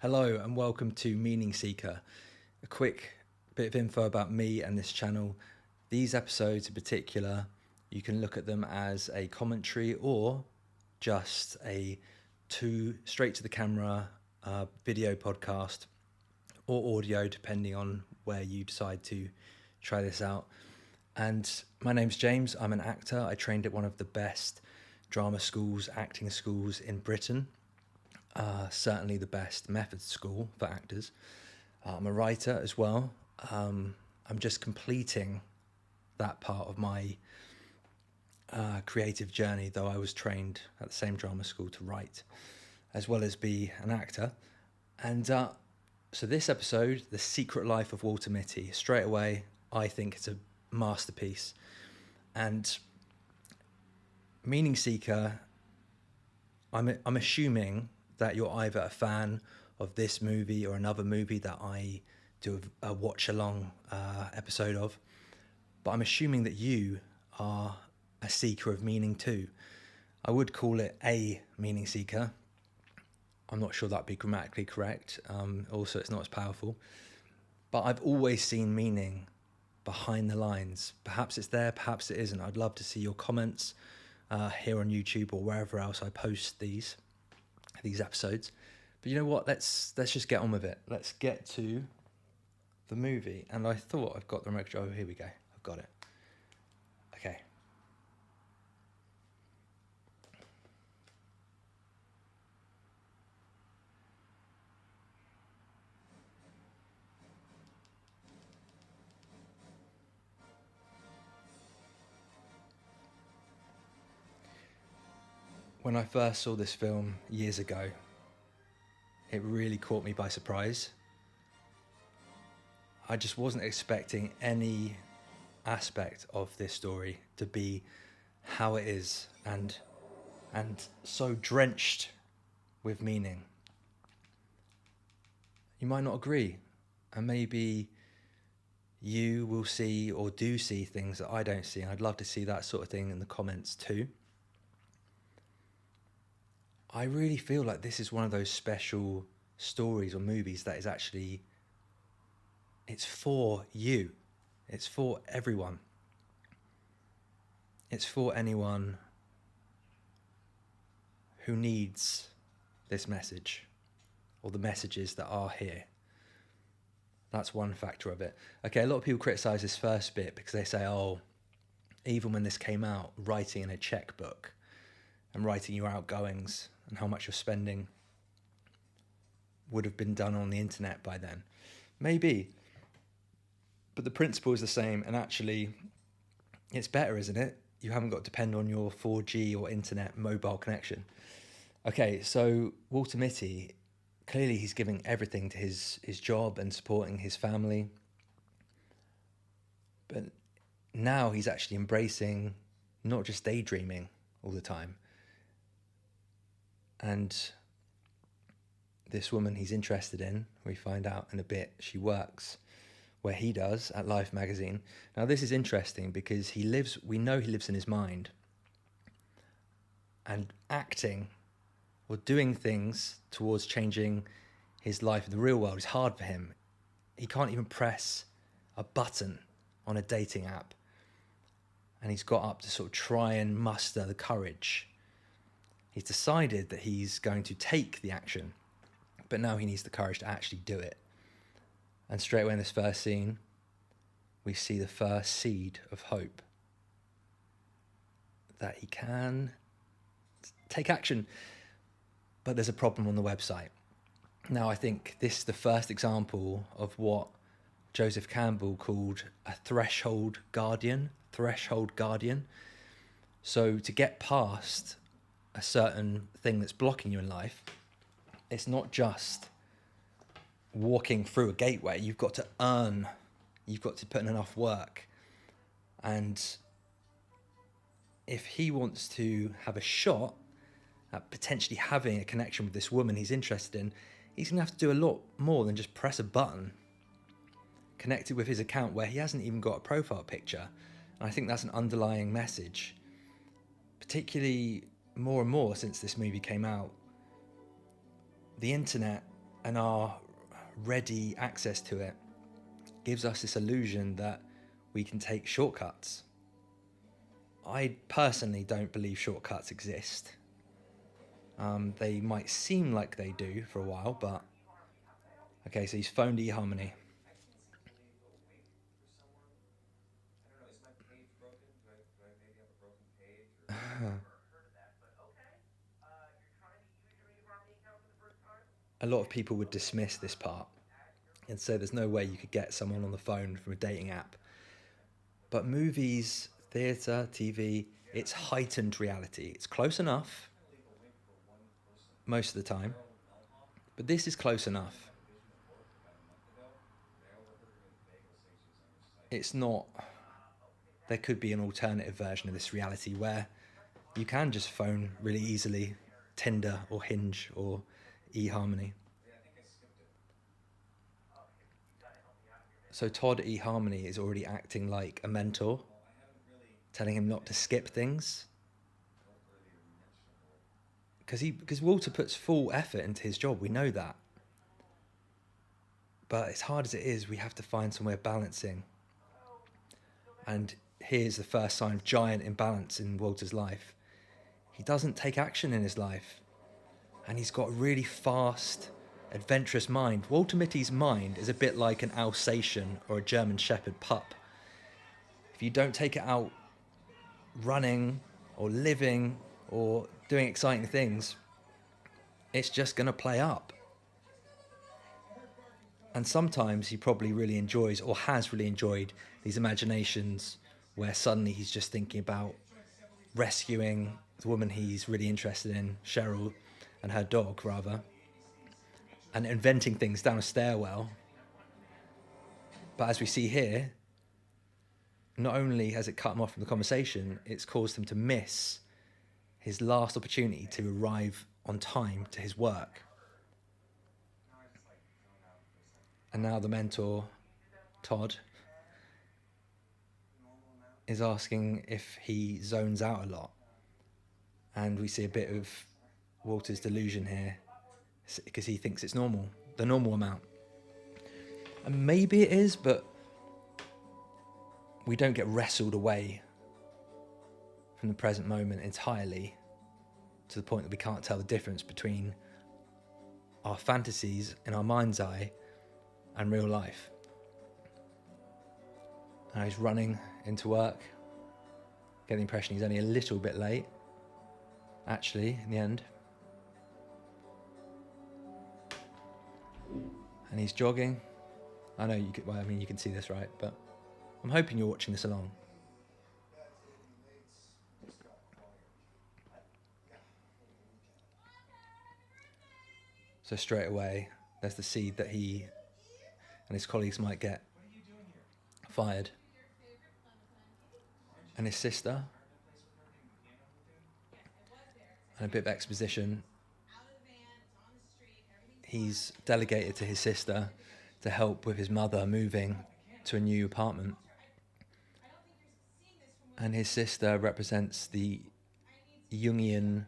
Hello and welcome to Meaning Seeker. A quick bit of info about me and this channel. These episodes in particular, you can look at them as a commentary or just a straight to the camera video podcast or audio, depending on where you decide to try this out. And my name's James. I'm an actor. I trained at one of the best drama schools, acting schools in Britain. Certainly the best method school for actors. I'm a writer as well. I'm just completing that part of my creative journey, though I was trained at the same drama school to write as well as be an actor. And so this episode, The Secret Life of Walter Mitty, straight away I think it's a masterpiece. And Meaning Seeker, I'm assuming that you're either a fan of this movie or another movie that I do a watch along episode of, but I'm assuming that you are a seeker of meaning too. I would call it a meaning seeker. I'm not sure that'd be grammatically correct. Also, it's not as powerful, but I've always seen meaning behind the lines. Perhaps it's there, perhaps it isn't. I'd love to see your comments here on YouTube or wherever else I post these episodes. But you know what, let's just get on with it. Let's get to the movie. And I thought I've got the remote control. Oh, here we go, I've got it. Okay. When I first saw this film years ago, it really caught me by surprise. I just wasn't expecting any aspect of this story to be how it is and so drenched with meaning. You might not agree, and maybe you will see or do see things that I don't see. I'd love to see that sort of thing in the comments too. I really feel like this is one of those special stories or movies that is actually, it's for you. It's for everyone. It's for anyone who needs this message or the messages that are here. That's one factor of it. Okay, a lot of people criticize this first bit because they say, oh, even when this came out, writing in a checkbook and writing your outgoings and how much you're spending would have been done on the internet by then. Maybe. But the principle is the same, and actually it's better, isn't it? You haven't got to depend on your 4G or internet mobile connection. Okay, so Walter Mitty, clearly he's giving everything to his job and supporting his family. But now he's actually embracing not just daydreaming all the time. And this woman he's interested in, we find out in a bit, she works where he does at Life magazine. Now this is interesting because we know he lives in his mind, and acting or doing things towards changing his life in the real world is hard for him. He can't even press a button on a dating app, and he's got up to sort of try and muster the courage. He's decided that he's going to take the action, but now he needs the courage to actually do it. And straight away in this first scene, we see the first seed of hope that he can take action. But there's a problem on the website. Now, I think this is the first example of what Joseph Campbell called a threshold guardian. So to get past a certain thing that's blocking you in life, it's not just walking through a gateway. You've got to put in enough work. And if he wants to have a shot at potentially having a connection with this woman he's interested in, he's gonna have to do a lot more than just press a button. Connected with his account where he hasn't even got a profile picture. And I think that's an underlying message, particularly more and more since this movie came out. The internet and our ready access to it gives us this illusion that we can take shortcuts. I personally don't believe shortcuts exist. They might seem like they do for a while, but okay, so he's phoned eHarmony. A lot of people would dismiss this part and say there's no way you could get someone on the phone from a dating app. But movies, theatre, TV, it's heightened reality. It's close enough most of the time, but this is close enough. It's not. There could be an alternative version of this reality where you can just phone really easily Tinder or Hinge or eHarmony. So Todd eHarmony is already acting like a mentor, telling him not to skip things. Because Walter puts full effort into his job, we know that. But as hard as it is, we have to find some way of balancing. And here's the first sign of giant imbalance in Walter's life. He doesn't take action in his life. And he's got a really fast, adventurous mind. Walter Mitty's mind is a bit like an Alsatian or a German Shepherd pup. If you don't take it out running or living or doing exciting things, it's just going to play up. And sometimes he probably really enjoys or has really enjoyed these imaginations where suddenly he's just thinking about rescuing the woman he's really interested in, Cheryl, and her dog, rather, and inventing things down a stairwell. But as we see here, not only has it cut him off from the conversation, it's caused him to miss his last opportunity to arrive on time to his work. And now the mentor, Todd, is asking if he zones out a lot. And we see a bit of Walter's delusion here because he thinks it's normal, the normal amount. And maybe it is, but we don't get wrestled away from the present moment entirely to the point that we can't tell the difference between our fantasies in our mind's eye and real life. And he's running into work. Get the impression he's only a little bit late, actually, in the end. And he's jogging. I know you could, well, I mean, you can see this, right? But I'm hoping you're watching this along. So straight away, there's the seed that he and his colleagues might get fired. And his sister, and a bit of exposition, he's delegated to his sister to help with his mother moving to a new apartment. And his sister represents the Jungian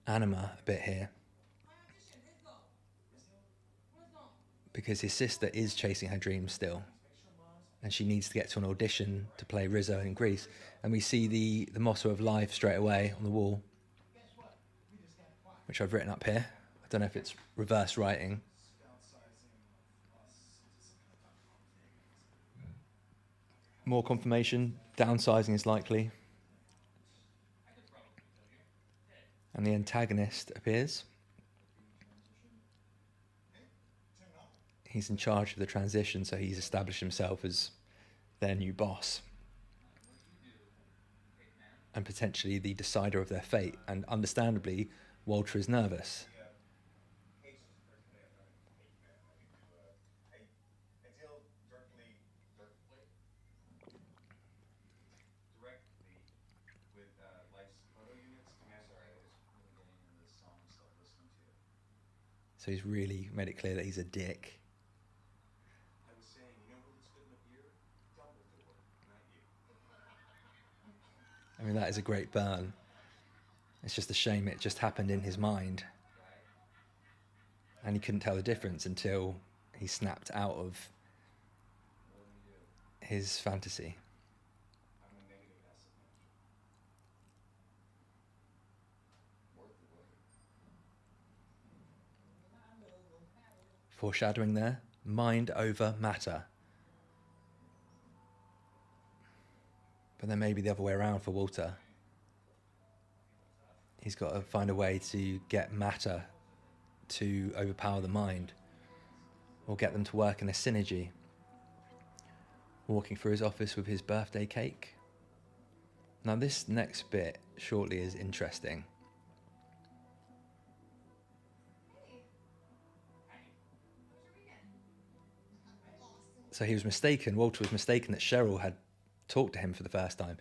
anima a bit here. Because his sister is chasing her dreams still. And she needs to get to an audition to play Rizzo in Greece. And we see the motto of life straight away on the wall, which I've written up here. I don't know if it's reverse writing. More confirmation, downsizing is likely. And the antagonist appears. He's in charge of the transition, so he's established himself as their new boss. And potentially the decider of their fate. And understandably, Walter is nervous. So he's really made it clear that he's a dick. I mean, that is a great burn. It's just a shame it just happened in his mind. And he couldn't tell the difference until he snapped out of his fantasy. Foreshadowing there, mind over matter. But then maybe the other way around for Walter. He's got to find a way to get matter to overpower the mind, or get them to work in a synergy. Walking through his office with his birthday cake. Now this next bit shortly is interesting. So he was mistaken, Walter was mistaken that Cheryl had talked to him for the first time.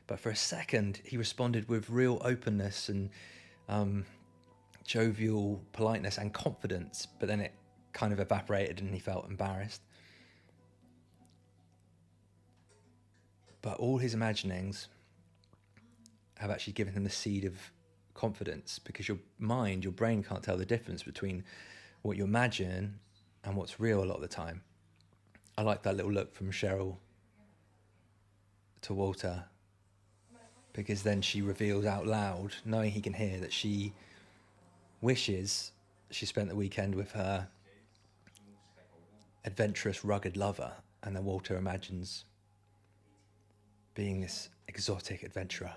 But for a second, he responded with real openness and jovial politeness and confidence, but then it kind of evaporated and he felt embarrassed. But all his imaginings have actually given him the seed of confidence, because your mind, your brain can't tell the difference between what you imagine and what's real a lot of the time. I like that little look from Cheryl to Walter, because then she reveals out loud, knowing he can hear, that she wishes she spent the weekend with her adventurous, rugged lover, and then Walter imagines being this exotic adventurer.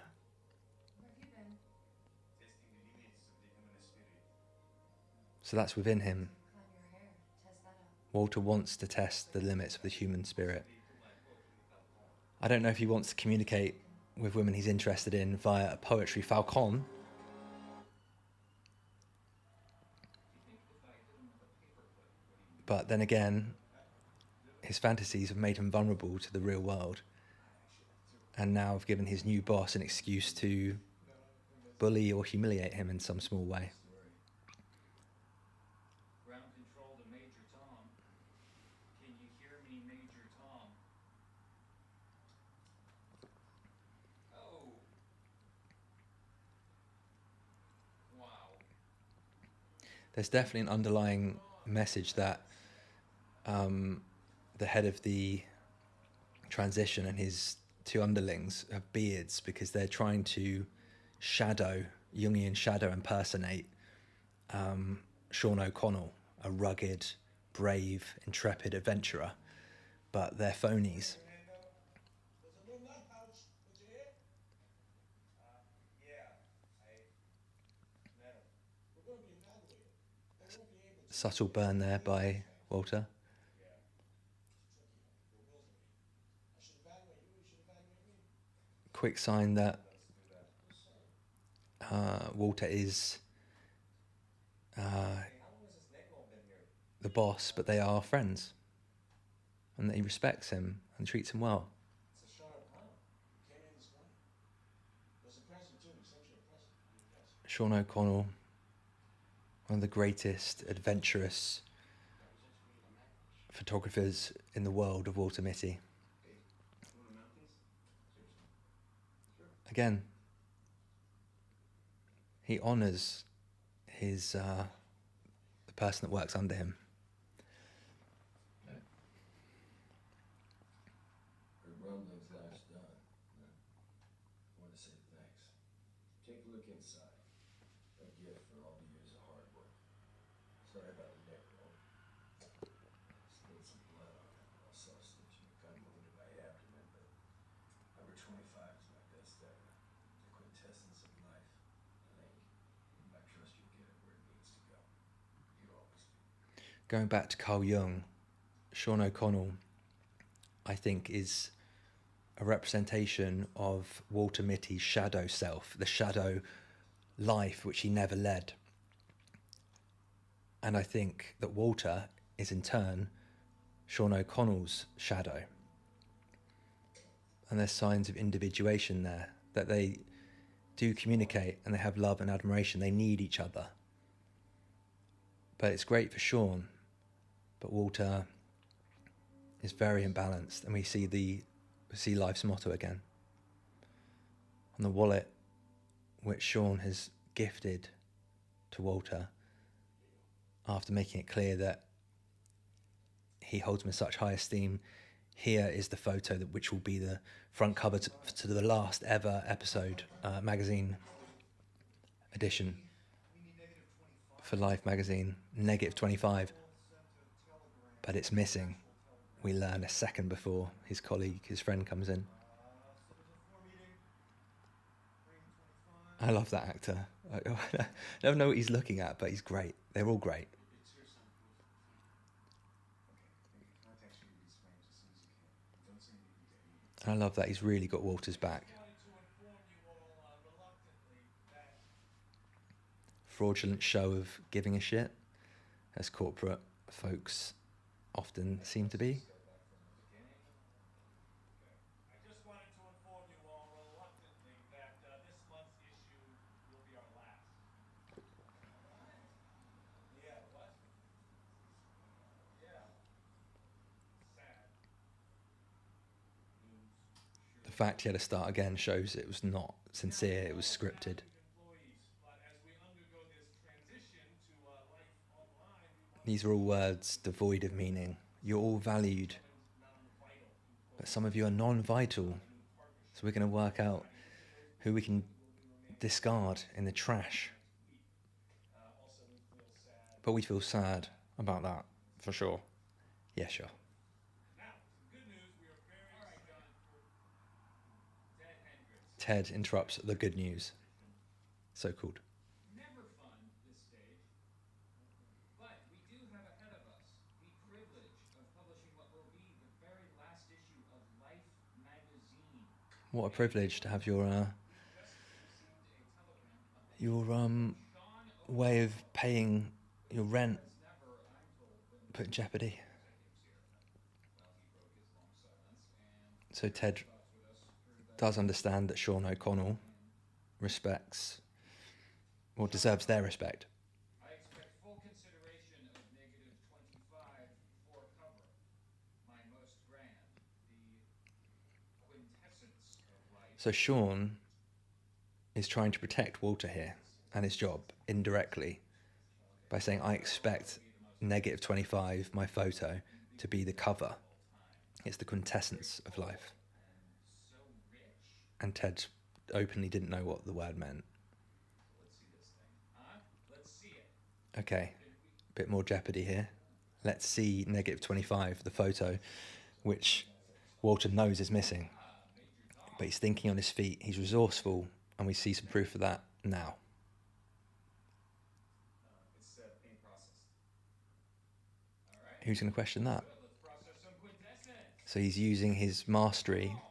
So that's within him. Walter wants to test the limits of the human spirit. I don't know if he wants to communicate with women he's interested in via a poetry falcon, but then again, his fantasies have made him vulnerable to the real world, and now have given his new boss an excuse to bully or humiliate him in some small way. Ground control to Major Tom. Can you hear me, Major Tom? Oh. Wow. There's definitely an underlying message that the head of the transition and his two underlings have beards, because they're trying to Jungian shadow impersonate Sean O'Connell, a rugged, brave, intrepid adventurer, but they're phonies. Subtle burn there by Walter. Quick sign that Walter is the boss, but they are friends, and that he respects him and treats him well. Sean O'Connell, one of the greatest adventurous photographers in the world of Walter Mitty. Again, he honours his the person that works under him. Rumbling's life's done. I want to say thanks. Take a look inside. A gift for all the years of hard work. Sorry about the neck roll. Spilled some blood on that raw saw stitch and got wounded by abdomen, but number 25 is my best ever. The quintessence of life. Link. I trust you'll get it where it needs to go. You always do. Going back to Carl Jung, Sean O'Connell, I think, is a representation of Walter Mitty's shadow self, the shadow life which he never led. And I think that Walter is in turn Sean O'Connell's shadow. And there's signs of individuation there, that they do communicate and they have love and admiration. They need each other. But it's great for Sean, but Walter is very imbalanced, and we see life's motto again. On the wallet which Sean has gifted to Walter, after making it clear that he holds him in such high esteem, here is the photo which will be the front cover to the last ever episode, magazine edition for Life magazine, -25. But it's missing. We learn a second before his friend comes in. I love that actor. I don't know what he's looking at, but he's great. They're all great. It's here, son. Okay, contact you with these frames as soon as you can. Don't say anything to anyone. And I love that he's really got Walter's back. Wanted to inform you all reluctantly that Fraudulent show of giving a shit, as corporate folks often seem to be. I just wanted to inform you all reluctantly that this month's issue will be our last. Yeah, what? Yeah. Sad. News. The fact he had to start again shows it was not sincere, it was scripted. Employees, but as we undergo this transition to life online, we want These are all words devoid of meaning. You're all valued, non-vital but some of you are non-vital. So we're going to work out who we can discard in the trash. Also, we feel sad. But we feel sad about that, for sure. Yeah, sure. Now, some good news. We are very done for Ted Hendricks. Ted interrupts the good news, so called. Never fun this stage, but we do have ahead of us the privilege of publishing what will be the very last issue of Life magazine. What a privilege to have your Just received a telegram about Sean way of paying your rent has never, I'm told, been put in jeopardy. executives here. Well, he broke his long silence and So Ted talks with us through the does understand that Sean O'Connell respects, or deserves their respect. I expect full consideration of -25 for cover. My most grand, the quintessence of life. So Sean is trying to protect Walter here and his job indirectly by saying, I expect -25, my photo, to be the cover. It's the quintessence of life. So rich. And Ted openly didn't know what the word meant. Let's see this thing. Huh? Let's see it. Okay, bit more jeopardy here. Let's see -25, the photo, which Walter knows is missing. But he's thinking on his feet, he's resourceful, and we see some proof of that now. It's being processed. All right. Who's going to question that? Good. Let's process some quintessence. So he's using his mastery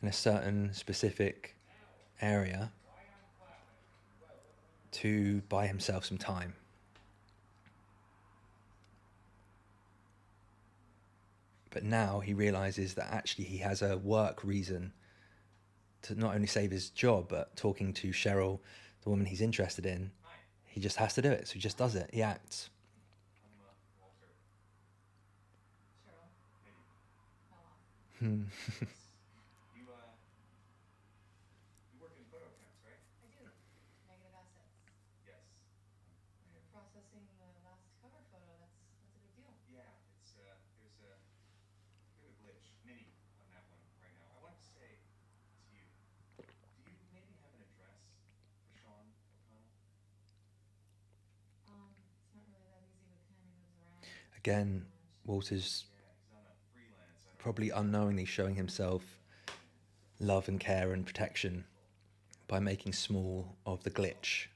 in a certain specific area Why I'm clapping. to buy himself some time. But now he realizes that actually he has a work reason to not only save his job, but talking to Cheryl, the woman he's interested in, he just has to do it. So he just does it. He acts. I'm Walter. Cheryl, Mitty. fell off. Hmm. You work in photo accounts, right? I do. Negative assets. Yes. Processing the last cover photo, that's a big deal. Yeah, it's there's a bit of a glitch, mini, on that one right now. I want to say to you, do you maybe have an address for Sean O'Connell? It's not really that easy with him. He moves around. Again, so much. Walter's Yeah, he's on a freelance. I don't probably unknowingly showing himself love and care and protection by making small of the glitch.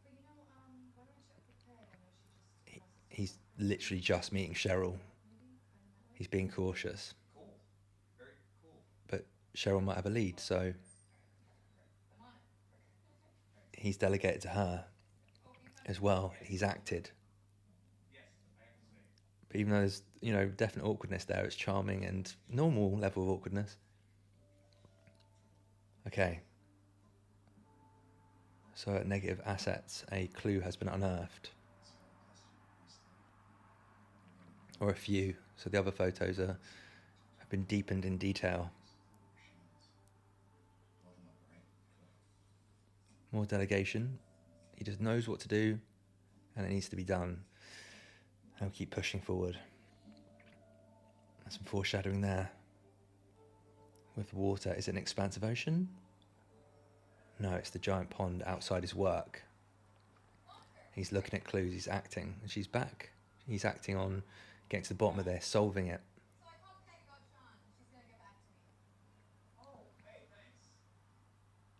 But why don't you check with Peg? I know she just processed He's literally just meeting Cheryl. maybe find him that way. He's being cautious. Cool. Very cool. But Cheryl might have a lead, so I'm on it. he's delegated to her as well. He's acted. Yes, I have to say. But even though there's, definite awkwardness there, it's charming and normal level of awkwardness. Okay. So at negative assets, a clue has been unearthed. Or a few. So the other photos have been deepened in detail. Load 'em up, right? More delegation. He just knows what to do. and it needs to be done. And we'll keep pushing forward. There's some foreshadowing there. With the water, is it an expansive ocean? No, it's the giant pond outside his work. He's looking at clues, he's acting, and she's back. He's acting on getting to the bottom of this, solving it. So I called Peg about Sean, and she's gonna get back to me. Oh, hey, thanks.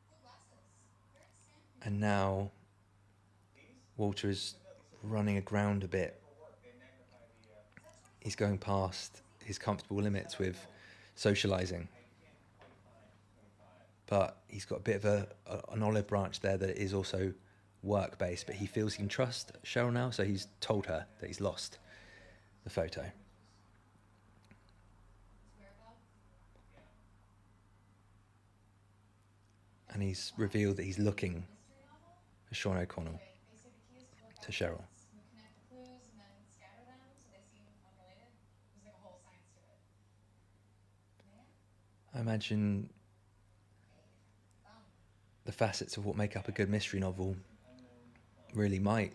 Cool glasses. Very stampy. And now These? Walter is running aground a bit. For work, they magnify the, Is that 20? He's going past his comfortable limits with socialising. I can't quite find 25. But he's got a bit of an olive branch there that is also work-based, but he feels he can trust Cheryl now, so he's told her that he's lost the photo. Its whereabouts? Yeah. And he's revealed that he's looking Mystery novel? for Sean O'Connell. Right. They say the key is to look To Cheryl. backwards. You connect the clues and then scatter them so they seem unrelated. There's like a whole science to it. Man? I imagine Thumb. the facets of what make up a good mystery novel really might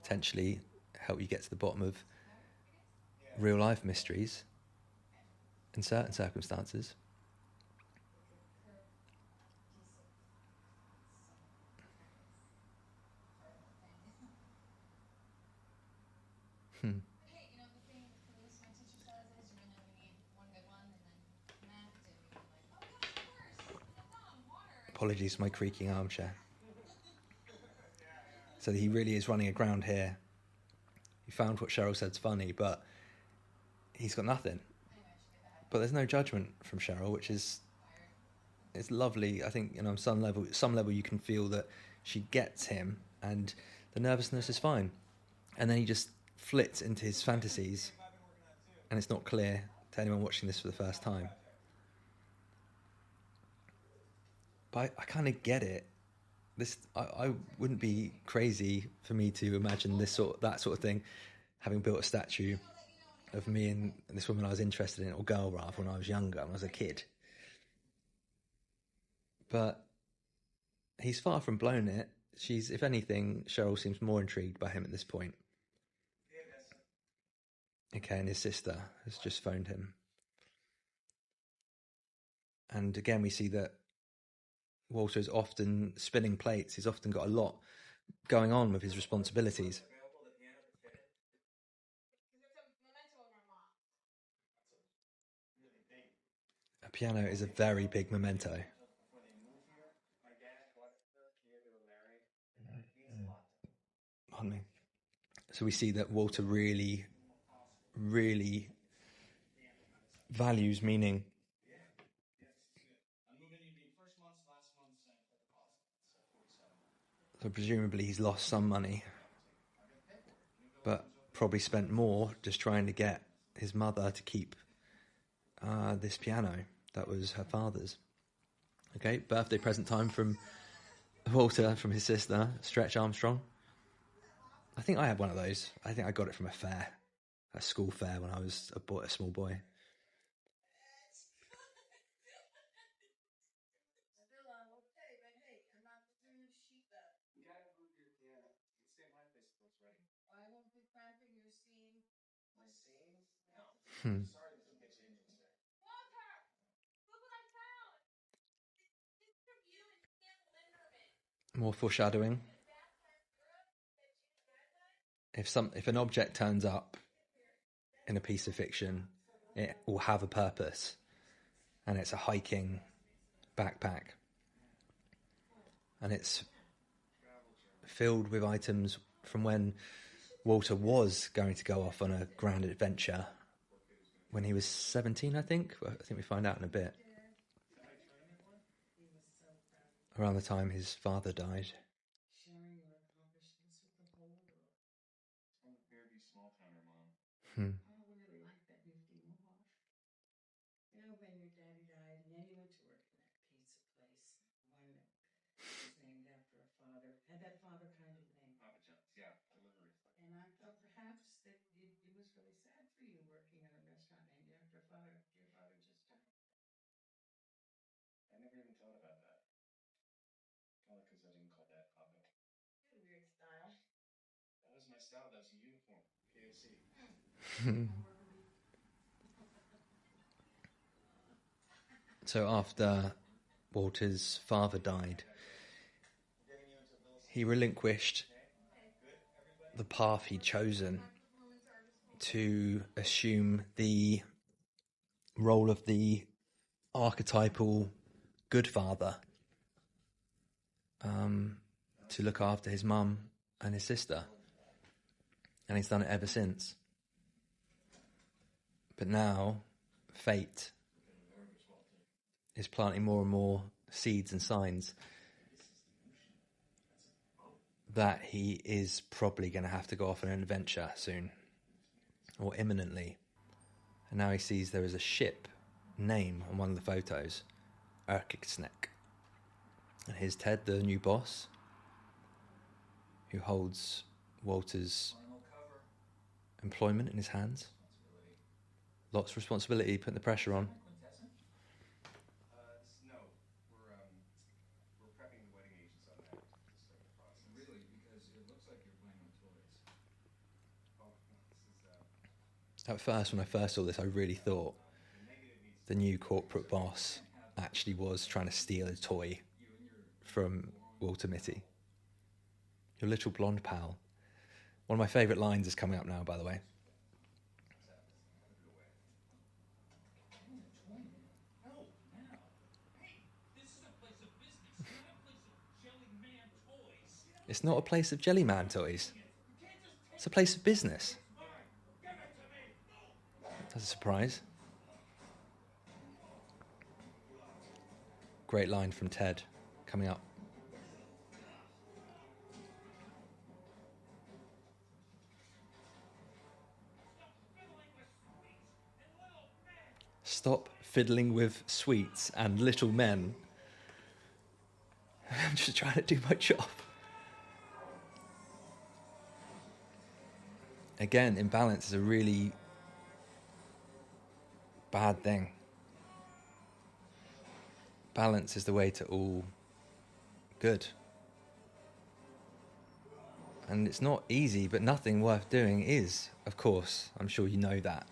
potentially help you get to the bottom of real life mysteries in certain circumstances. Hmm. But hey, you know, the thing with clues my teacher says is you really only need one good one, and then connect, and you can like, oh yeah, of course, and a thumb, water. Apologies for my creaking armchair. So he really is running aground here. He found what Cheryl said's funny, but he's got nothing. Anyway, I should get back. But there's no judgment from Cheryl, which is Fired. it's lovely. I think, you know, on some level you can feel that she gets him, and the nervousness is fine. And then he just flits into his fantasies, and it's not clear to anyone watching this for the first time. But I kind of get it. I wouldn't be crazy for me to imagine that sort of thing, having built a statue of me and this woman I was interested in, or girl rather, when I was younger, when I was a kid. But he's far from blown it. She's, if anything, Cheryl seems more intrigued by him at this point. Okay, and his sister has just phoned him. And again, we see that Walter is often spinning plates. He's often got a lot going on with his responsibilities. Because it's a memento of our mom. A piano is a very big memento. When they moved here, my dad bought it for the year they were married. It means a lot to me. Pardon me. So we see that Walter really, really values meaning. I'm moving in the first month's, last month's deposit. It's 47. So presumably he's lost some money, but probably spent more just trying to get his mother to keep this piano that was her father's. Okay, birthday present time from Walter, from his sister, Stretch Armstrong. I think I had one of those. I think I got it from a fair, a school fair when I was a small boy. Still okay, but hey, I'm not doing sheep though. You gotta move your piano. You can stay at my place until it's ready. I won't be cramping your scene. My scenes? No. Hmm. Sorry this will get changing today. Walter! Look what I found! It's from you and Sam Linderman. More foreshadowing. If an object turns up in a piece of fiction, it will have a purpose, and it's a hiking backpack, and it's filled with items from when Walter was going to go off on a grand adventure when he was 17, I think. I think we find out in a bit. Around the time his father died. Sharing your accomplishments with the whole world. From the Fairview small towner, Mom. Hmm. I really like that nifty mohawk. You know, when your daddy died, and then you went to work in that pizza place, one that was named after a father, had that father kind of name. Papa John's, yeah, delivery. And I thought perhaps that it was really sad for you working in a restaurant named after a father. Your father just died. I never even thought about that. Probably because I didn't call Dad Papa. You had a weird style. style. That's a uniform. KFC. So after Walter's father died, he relinquished the path he'd chosen to assume the role of the archetypal good father, to look after his mum and his sister. And he's done it ever since. But now, fate is planting more and more seeds and signs that he is probably going to have to go off on an adventure soon, or imminently. And now he sees there is a ship name on one of the photos, Erkiksnek. And here's Ted, the new boss, who holds Walter's Final cover. employment in his hands. Responsibility. Lots of responsibility, putting the pressure on. Quintessence? No, we're prepping the wedding agents on that to start the process. Really? Because it looks like you're playing with toys. Oh, no, this is At first, when I first saw this, I really thought the negative needs the new corporate boss actually was trying to steal a toy You and your from Walter Mitty. Your little blonde pal. One of my favourite lines is coming up now, by the way. getting a toy now. no. Now. Hey, this is a place of business, not a place of jelly man toys. It's not a place of Jellyman toys. You can't just take It's a place of business. mine. Give it to me. No. That's a surprise. Great line from Ted coming up. Stop fiddling with sweets and little men. Stop fiddling with sweets and little men. I'm just trying to do my job. Again, imbalance is a really bad thing. Balance is the way to all good. And it's not easy, but nothing worth doing is, of course. I'm sure you know that.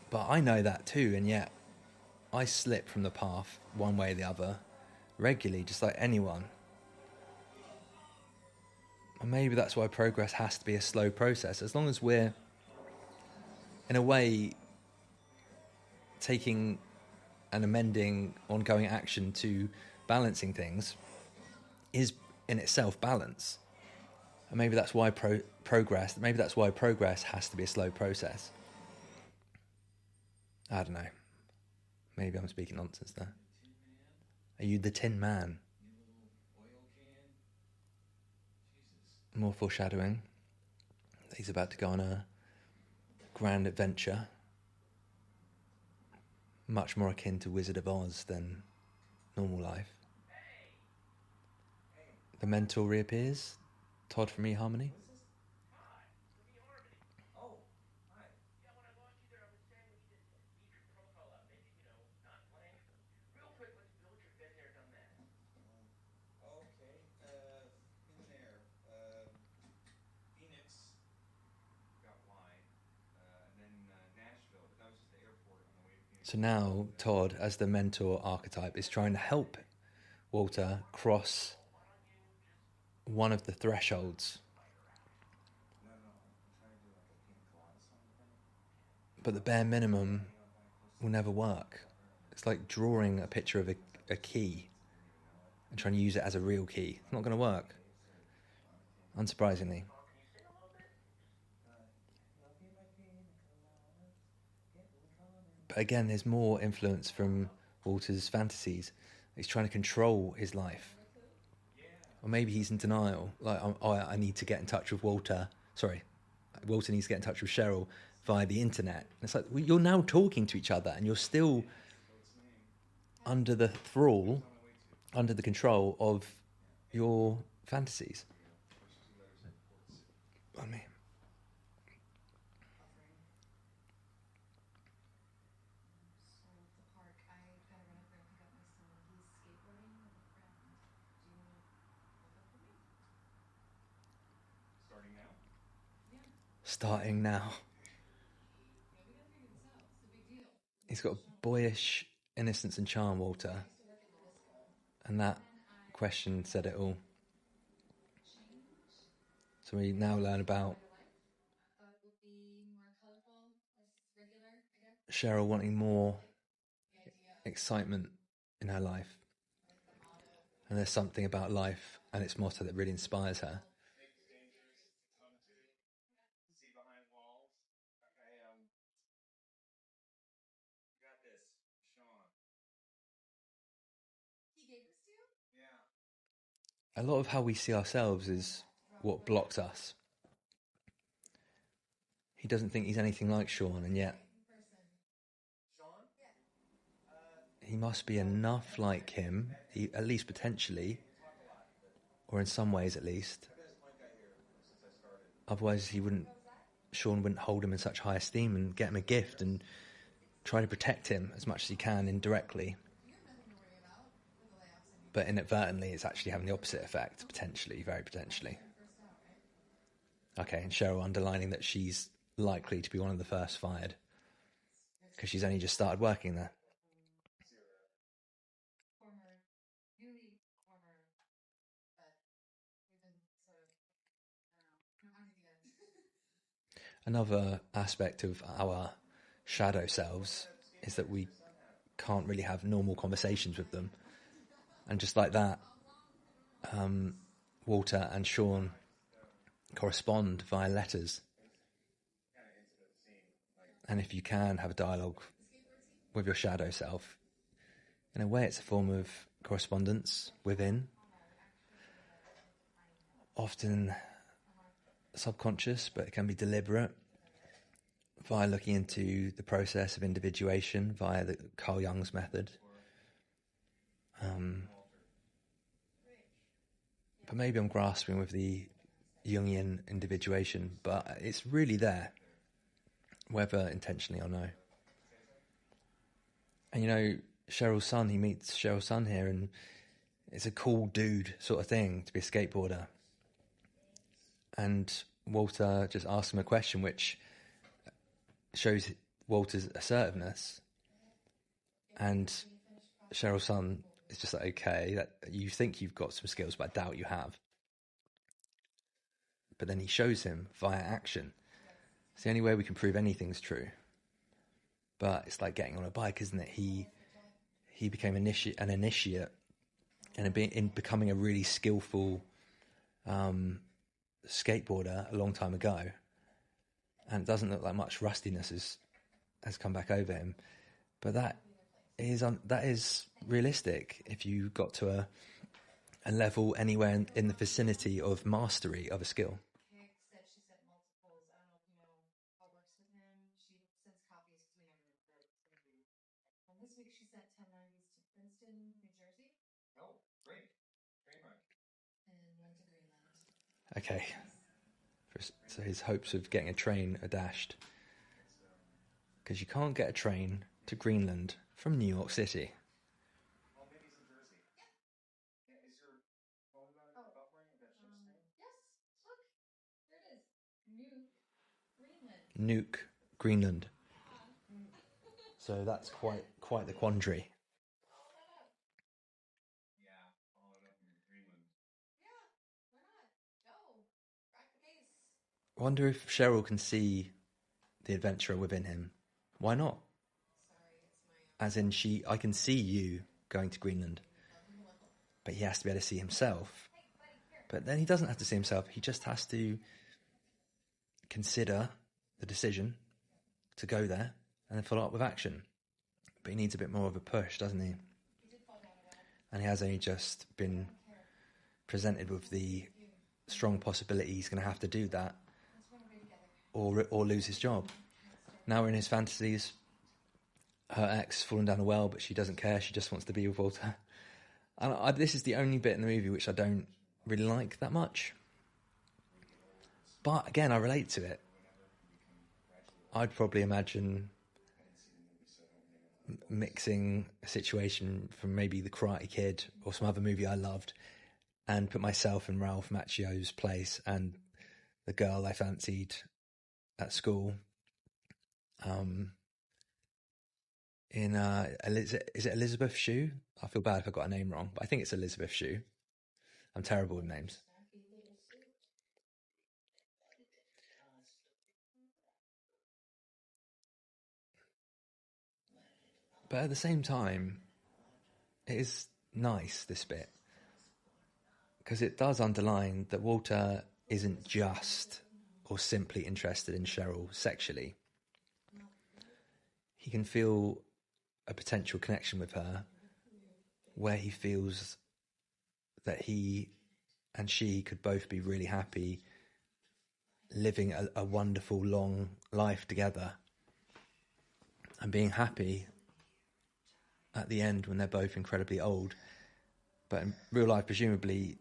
But I know that too, and yet I slip from the path one way or the other regularly, just like anyone. And maybe that's why progress has to be a slow process. As long as we're, in a way, taking and amending ongoing action to balancing things is in itself balance. And maybe that's why progress has to be a slow process. I don't know. Maybe I'm speaking nonsense there. Are you the Tin Man? New little oil can. Jesus. More foreshadowing. He's about to go on a grand adventure. Much more akin to Wizard of Oz than normal life. The mentor reappears. Todd from eHarmony. Hi, from eHarmony. Oh, hi. Yeah, when I lost you there, I was saying we need to beef your profile up. Maybe, not blank. Real quick, let's build your been there, done that. Okay. Been there. Phoenix. Got wine, and then Nashville, but that was just the airport on the way to Phoenix. So now Todd, as the mentor archetype, is trying to help Walter cross one of the thresholds. No, I'm trying to do like a pina colada song thing. But the bare minimum will never work. It's like drawing a picture of a key and trying to use it as a real key. It's not going to work. Unsurprisingly. Can you sing a little bit? But again, there's more influence from Walter's fantasies. He's trying to control his life. Or maybe he's in denial. Like, I need to get in touch with Walter. Sorry, Walter needs to get in touch with Cheryl via the internet. And it's like, well, you're now talking to each other and you're still under the thrall, under the control of your fantasies. I mean, So at the park, I gotta run up there and pick up my son. He's skateboarding with a friend. Do you wanna look up for me? Starting starting now. He's got a boyish innocence and charm, Walter, and that question said it all. So we now learn about Cheryl wanting more excitement in her life. And there's something about life and its motto that really inspires her. See behind walls. Okay, you got this, Sean. He gave this to you? Yeah. A lot of how we see ourselves is what blocks us. He doesn't think he's anything like Sean, and yet Sean? he must be enough like him, at least potentially, or in some ways at least. Otherwise, Sean wouldn't hold him in such high esteem and get him a gift and try to protect him as much as he can indirectly. But inadvertently, it's actually having the opposite effect, potentially, very potentially. Okay, and Cheryl underlining that she's likely to be one of the first fired because she's only just started working there. Newly former, but we've been sort of, I don't know, how did you get Another aspect of our shadow selves is that we can't really have normal conversations with them. And just like that, Walter and Sean correspond via letters. And if you can have a dialogue with your shadow self, in a way it's a form of correspondence within, often subconscious, but it can be deliberate, via looking into the process of individuation via the Carl Jung's method. But maybe I'm grasping with the Jungian individuation, but it's really there, whether intentionally or no. And you know, Cheryl's son, he meets Cheryl's son here, and it's a cool dude sort of thing to be a skateboarder. And Walter just asks him a question which shows Walter's assertiveness. And Cheryl's son is just like, okay, that you think you've got some skills, but I doubt you have. But then he shows him via action. It's the only way we can prove anything's true. But it's like getting on a bike, isn't it? He became an initiate, and in becoming a really skillful skateboarder a long time ago. And it doesn't look like much rustiness has come back over him. But that is realistic if you got to a level anywhere in the vicinity of mastery of a skill. Kicks that she set multiples. I don't know if you know how it works with him. She sends copies because we never know where it's going to be. And this week she sent 1090s to Princeton, New Jersey. Oh, great. Train ride. And one to Greenland. Okay. So his hopes of getting a train are dashed. Because you can't get a train to Greenland from New York City. Well, maybe it's in Jersey. Yeah. Is your phone about where that ship's name? Yes, look, there it is. Nuke, Greenland. Nuke, Greenland. So that's quite the quandary. Yeah, follow it up in Greenland. Yeah, why not? Go, crack the case. I wonder if Cheryl can see the adventurer within him. Why not? Sorry, it's my As in, I can see you going to Greenland. But he has to be able to see himself. But then he doesn't have to see himself. He just has to consider the decision to go there and then follow up with action. But he needs a bit more of a push, doesn't he? And he has only just been presented with the strong possibility he's going to have to do that or lose his job. Now we're in his fantasies. Her ex has fallen down a well, but she doesn't care. She just wants to be with Walter. And this is the only bit in the movie which I don't really like that much. But again, I relate to it. I'd probably imagine mixing a situation from maybe The Karate Kid or some other movie I loved and put myself in Ralph Macchio's place and the girl I fancied at school. In is it Elizabeth Shue? I feel bad if I got her name wrong, but I think it's Elizabeth Shue. I'm terrible with names. But at the same time, it is nice, this bit, because it does underline that Walter isn't just or simply interested in Cheryl sexually. He can feel a potential connection with her where he feels that he and she could both be really happy living a wonderful long life together and being happy at the end when they're both incredibly old. But in real life, presumably,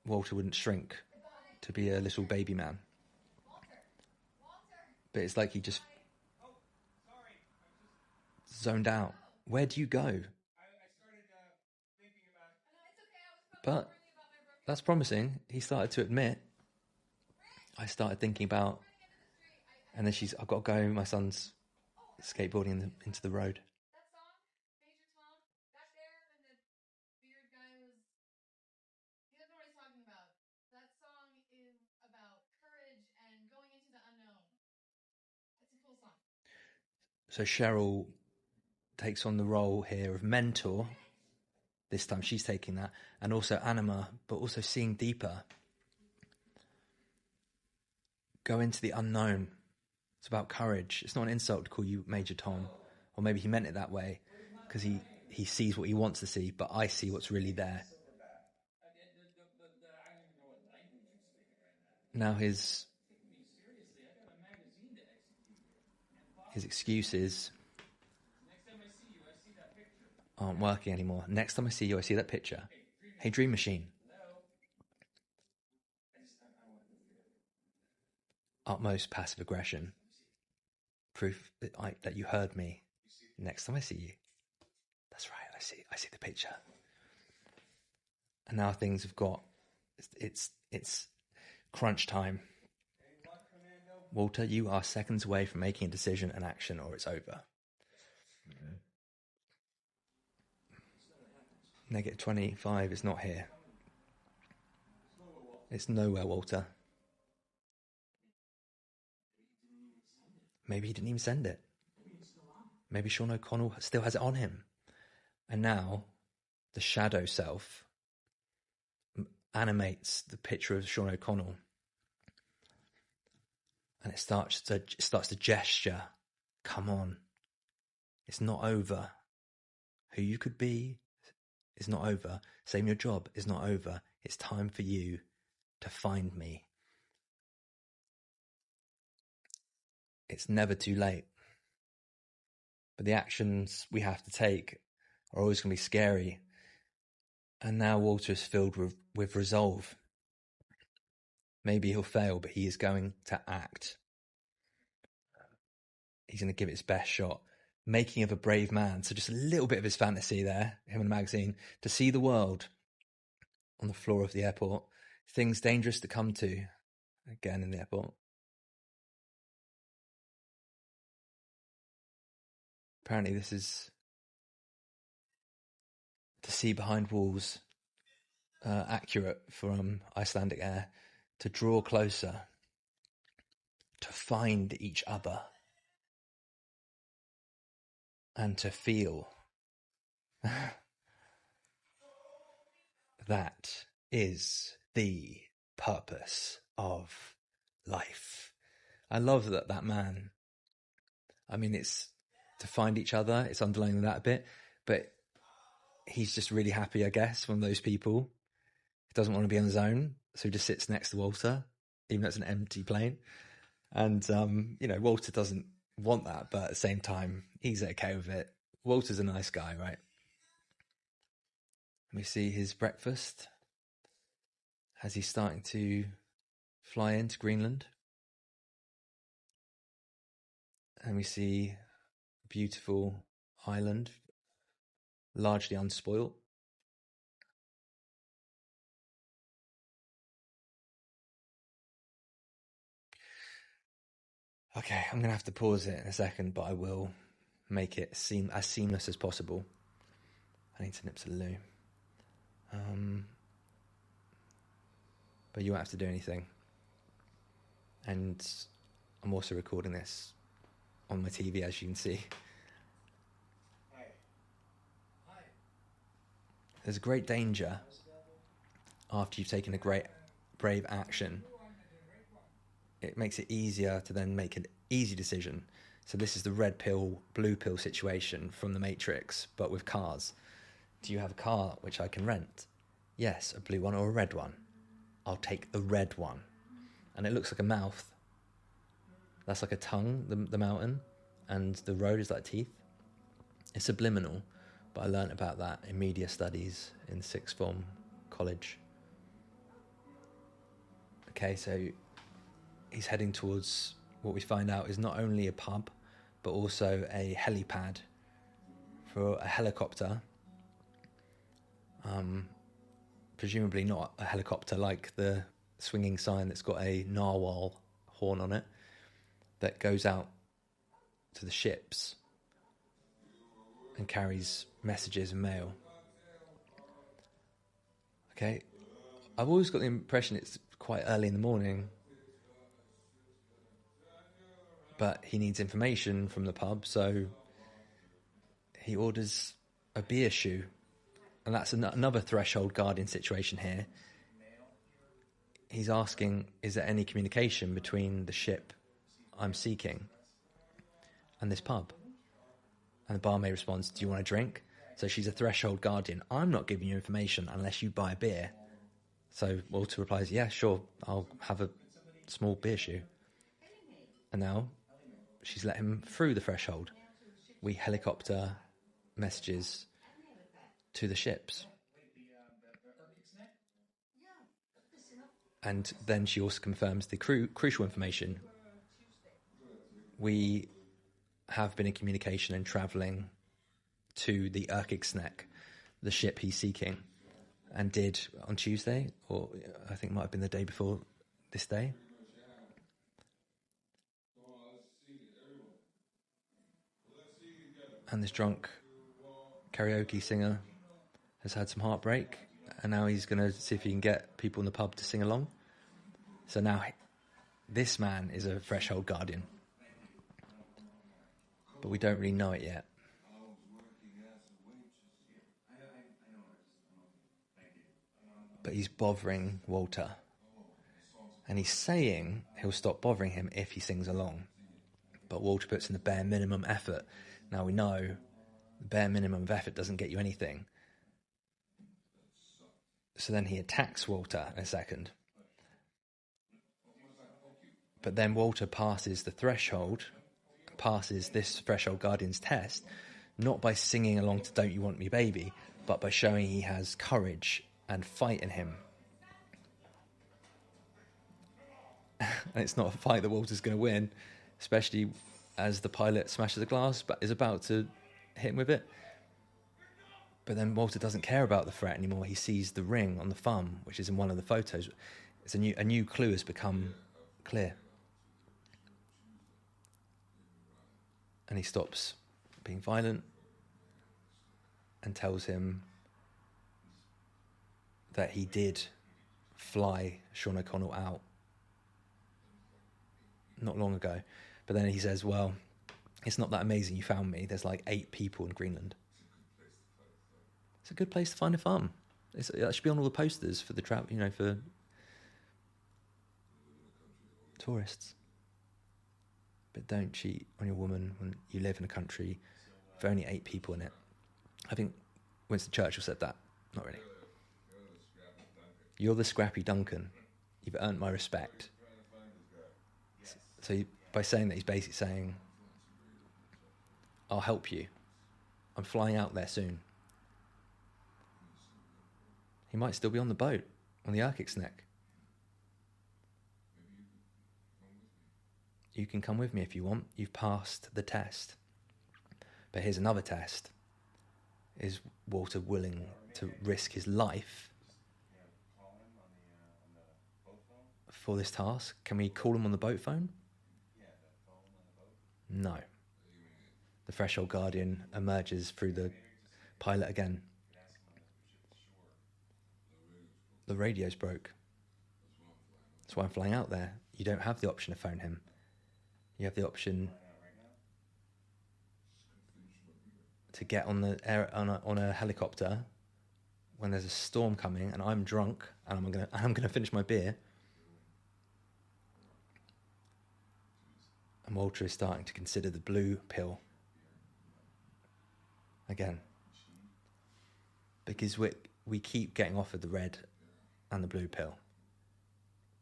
Walter wouldn't shrink to be a little baby man. But it's like he just zoned out. Where do you go? I started thinking about. But that's promising. He started to admit. I started thinking about, and then I've got to go. My son's skateboarding into the road. That song, Major Tom, that there, and the beard guy was. He doesn't know what he's talking about. That song is about courage and going into the unknown. It's a cool song. So Cheryl takes on the role here of mentor. This time she's taking that, and also anima, but also seeing deeper. Go into the unknown. It's about courage. It's not an insult to call you Major Tom, or maybe he meant it that way because he sees what he wants to see, but I see what's really there. I don't even know what language you're speaking right now. Now his Take me seriously. I got a magazine to execute here. his excuses Next time I see you, I see that picture. aren't working anymore. Next time I see you, I see that picture. Hey, Dream Machine. Hello. I want to feel it. Utmost passive aggression. Proof that you heard me. Next time I see you. That's right, I see the picture. And now things have got it's crunch time. Walter, you are seconds away from making a decision and action, or it's over. Negative 25 is not here. It's nowhere, Walter. Maybe he didn't even send it. Maybe Sean O'Connell still has it on him. And now the shadow self animates the picture of Sean O'Connell. And it starts to gesture. Come on. It's not over. Who you could be is not over. Same your job is not over. It's time for you to find me. It's never too late. But the actions we have to take are always going to be scary. And now Walter is filled with resolve. Maybe he'll fail, but he is going to act. He's going to give it his best shot. Making of a brave man. So just a little bit of his fantasy there, him in a magazine, to see the world on the floor of the airport. Things dangerous to come to, again in the airport. Apparently this is to see behind walls, accurate from Icelandic Air, to draw closer, to find each other, and to feel. That is the purpose of life. I love that man. I mean, it's to find each other. It's underlining that a bit, but he's just really happy, I guess, one of those people. He doesn't want to be on his own, so he just sits next to Walter, even though it's an empty plane. And, Walter doesn't want that, but at the same time, he's okay with it. Walter's a nice guy, right? We see his breakfast as he's starting to fly into Greenland. And we see a beautiful island, largely unspoilt. Okay, I'm going to have to pause it in a second, but I will make it seem as seamless as possible. I need to nip to the loo. But you won't have to do anything. And I'm also recording this on my TV, as you can see. Hi. Hi. There's a great danger after you've taken a great, brave action. It makes it easier to then make an easy decision. So this is the red pill, blue pill situation from the Matrix, but with cars. Do you have a car which I can rent? Yes, a blue one or a red one. I'll take the red one. And it looks like a mouth. That's like a tongue, the mountain, and the road is like teeth. It's subliminal, but I learnt about that in media studies in sixth form college. Okay, so he's heading towards what we find out is not only a pub, but also a helipad for a helicopter. Presumably not a helicopter like the swinging sign that's got a narwhal horn on it that goes out to the ships and carries messages and mail. Okay, I've always got the impression it's quite early in the morning, but he needs information from the pub, so he orders a beer shoe. And that's another threshold guardian situation here. He's asking, is there any communication between the ship I'm seeking and this pub? And the barmaid responds, do you want a drink? So she's a threshold guardian. I'm not giving you information unless you buy a beer. So Walter replies, yeah, sure, I'll have a small beer shoe. And now she's let him through the threshold. We helicopter messages to the ships. And then she also confirms the crucial information. We have been in communication and travelling to the Erkigsneck, the ship he's seeking, and did on Tuesday, or I think it might have been the day before this day. And this drunk karaoke singer has had some heartbreak, and now he's going to see if he can get people in the pub to sing along. So now this man is a threshold guardian, but we don't really know it yet. But he's bothering Walter, and he's saying he'll stop bothering him if he sings along. But Walter puts in the bare minimum effort. Now we know the bare minimum of effort doesn't get you anything. So then he attacks Walter in a second. But then Walter passes the threshold, passes this threshold guardian's test, not by singing along to Don't You Want Me Baby, but by showing he has courage and fight in him. And it's not a fight that Walter's going to win, especially as the pilot smashes the glass but is about to hit him with it. But then Walter doesn't care about the threat anymore. He sees the ring on the thumb, which is in one of the photos. It's a new clue has become clear. And he stops being violent and tells him that he did fly Sean O'Connell out not long ago. But then he says, well, it's not that amazing you found me. There's like 8 people in Greenland. It's a good place to find a farm. That should be on all the posters for the trap, for tourists. But don't cheat on your woman when you live in a country with only 8 people in it. I think Winston Churchill said that. Not really. You're the scrappy Duncan. You've earned my respect. So by saying that, he's basically saying, I'll help you. I'm flying out there soon. He might still be on the boat, on the Erkigsneck. You can come with me if you want. You've passed the test. But here's another test. Is Walter willing to risk his life for this task? Can we call him on the boat phone? No. The Threshold Guardian emerges through the pilot again. The radio's broke. That's why I'm flying out there. You don't have the option to phone him. You have the option to get on the air on a helicopter when there's a storm coming and I'm drunk and I'm gonna finish my beer. And Walter is starting to consider the blue pill again, because we keep getting offered the red and the blue pill.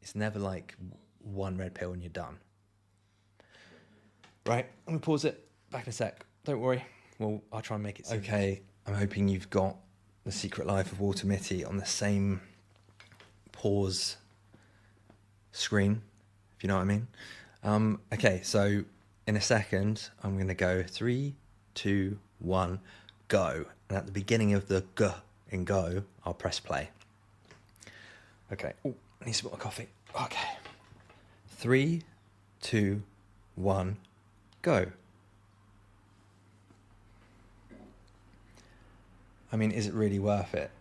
It's never like one red pill and you're done. Right, I'm gonna pause it. Back in a sec. Don't worry. Well, I'll try and make it simple. Okay, I'm hoping you've got The Secret Life of Walter Mitty on the same pause screen, if you know what I mean. Okay, so in a second, I'm going to go 3, 2, 1, go. And at the beginning of the G in go, I'll press play. Okay. Oh, I need to spot my coffee. Okay. 3, 2, 1, go. I mean, is it really worth it?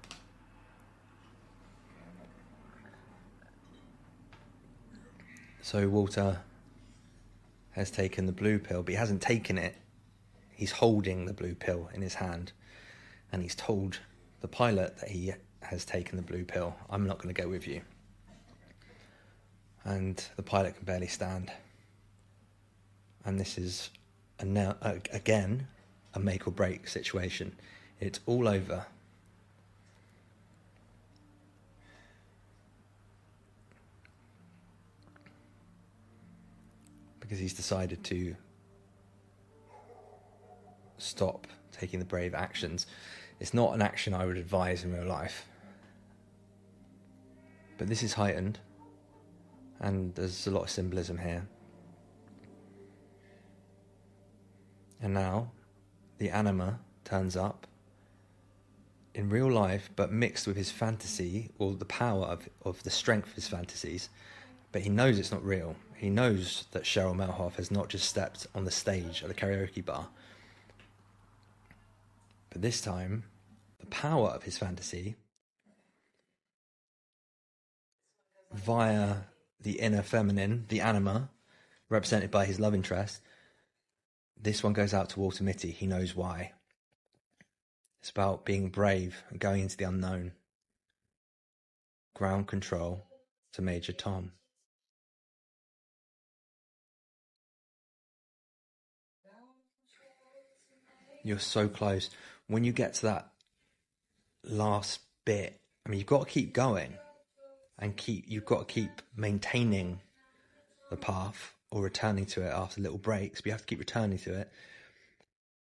So Walter has taken the blue pill, but he hasn't taken it. He's holding the blue pill in his hand, and he's told the pilot that he has taken the blue pill. I'm not going to go with you. And the pilot can barely stand. And this is, again, a make or break situation. It's all over. Because he's decided to stop taking the brave actions. It's not an action I would advise in real life. But this is heightened, and there's a lot of symbolism here. And now, the anima turns up in real life, but mixed with his fantasy, or the power of the strength of his fantasies. But he knows it's not real. He knows that Cheryl Melhoff has not just stepped on the stage at the karaoke bar. But this time, the power of his fantasy, via the inner feminine, the anima, represented by his love interest, this one goes out to Walter Mitty. He knows why. It's about being brave and going into the unknown. Ground control to Major Tom. You're so close. When you get to that last bit, I mean, you've got to keep going and you've got to keep maintaining the path or returning to it after little breaks, but you have to keep returning to it.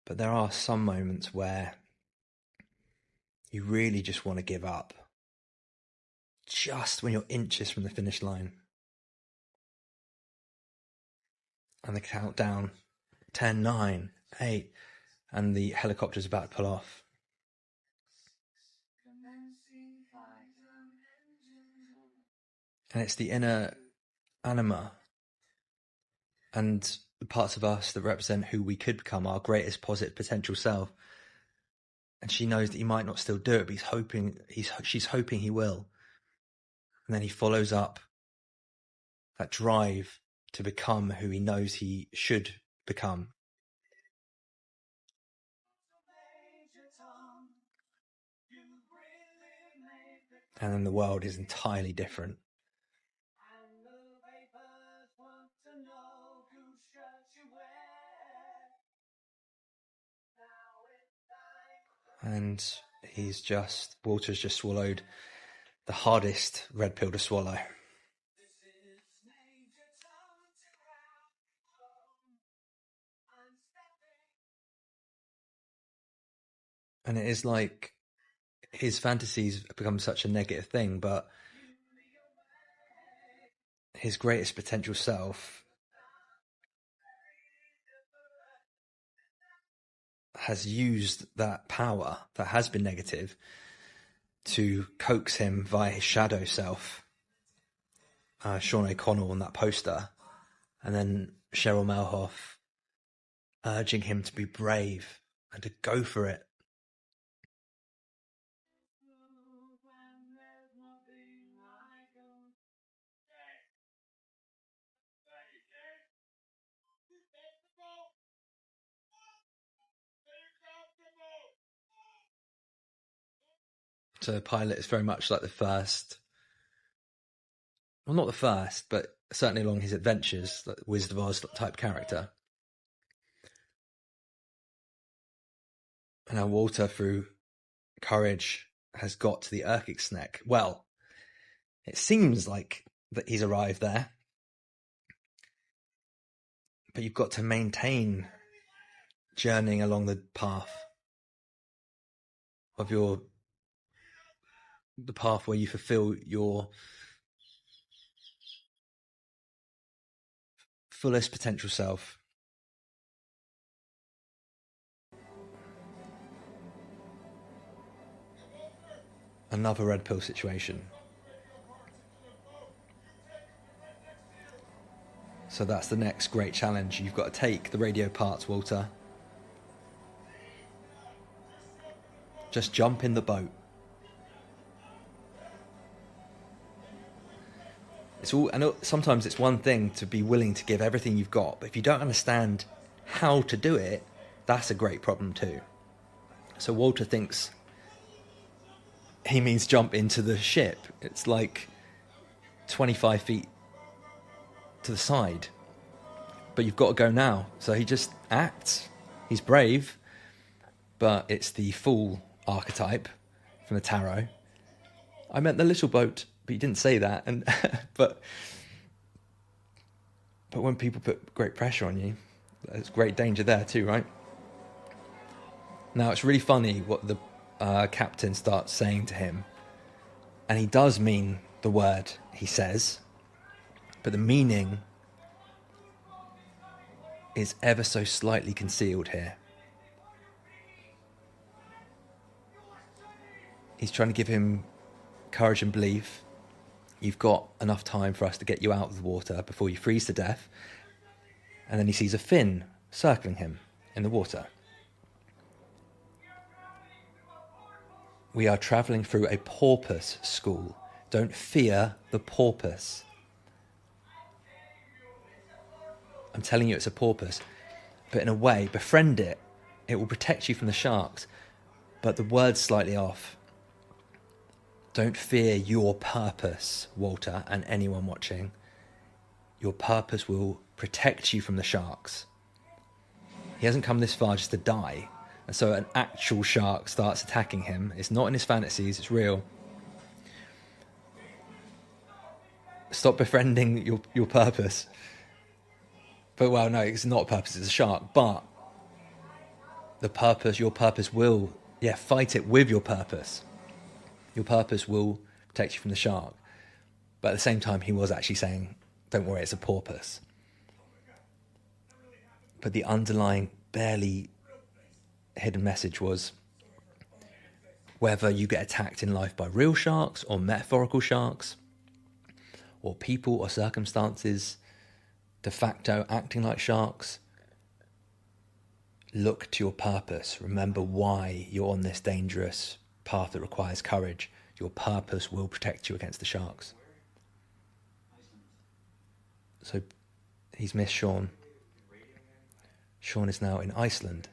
But there are some moments where you really just want to give up. Just when you're inches from the finish line. And the countdown, 10, 9, 8, and the helicopter's about to pull off. And it's the inner anima and the parts of us that represent who we could become, our greatest positive potential self. And she knows that he might not still do it, but she's hoping he will. And then he follows up that drive to become who he knows he should become. And then the world is entirely different. And Walter's just swallowed the hardest red pill to swallow. And it is like his fantasies become such a negative thing, but his greatest potential self has used that power that has been negative to coax him via his shadow self, Sean O'Connell on that poster, and then Cheryl Melhoff urging him to be brave and to go for it. So the pilot is very much like the first, well, not the first, but certainly along his adventures, like Wizard of Oz type character. And now Walter, through courage, has got to the Erkigsneck. Well, it seems like that he's arrived there, but you've got to maintain journeying along the path of the path where you fulfill your fullest potential self. Another red pill situation. So that's the next great challenge. You've got to take the radio parts, Walter. Just jump in the boat. Sometimes it's one thing to be willing to give everything you've got, but if you don't understand how to do it, that's a great problem too. So Walter thinks he means jump into the ship. It's like 25 feet to the side, but you've got to go now. So he just acts. He's brave, but it's the fool archetype from the tarot. I meant the little boat, but you didn't say that. And but when people put great pressure on you, there's great danger there too, right? Now it's really funny what the captain starts saying to him, and he does mean the word he says, but the meaning is ever so slightly concealed here. He's trying to give him courage and belief. You've got enough time for us to get you out of the water before you freeze to death. And then he sees a fin circling him in the water. We are travelling through a porpoise school. Don't fear the porpoise. I'm telling you it's a porpoise. But in a way, befriend it. It will protect you from the sharks. But the word's slightly off. Don't fear your purpose, Walter, and anyone watching. Your purpose will protect you from the sharks. He hasn't come this far just to die. And so an actual shark starts attacking him. It's not in his fantasies, it's real. Stop befriending your purpose. But well, no, it's not a purpose, it's a shark. But your purpose will, fight it with your purpose. Your purpose will protect you from the shark. But at the same time, he was actually saying, don't worry, it's a porpoise. But the underlying, barely hidden message was, whether you get attacked in life by real sharks or metaphorical sharks, or people or circumstances de facto acting like sharks, look to your purpose. Remember why you're on this dangerous path that requires courage. Your purpose will protect you against the sharks. So he's missed Sean. Sean is now in Iceland.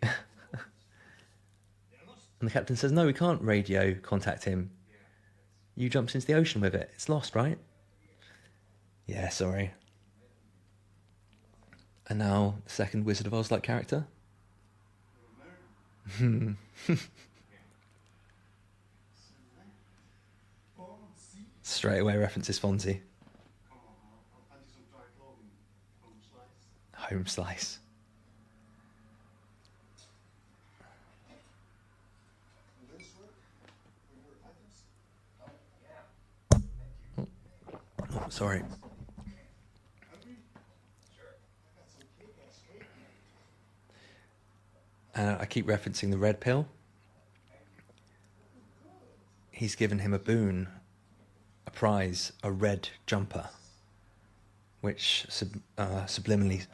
And the captain says, no, we can't radio contact him. You jumped into the ocean with it. It's lost, right? Yeah, sorry. And now the second Wizard of Oz-like character. Straight away references Fonzie. Home slice. Oh, sorry. I keep referencing the red pill. He's given him a boon, a prize, a red jumper. which subliminally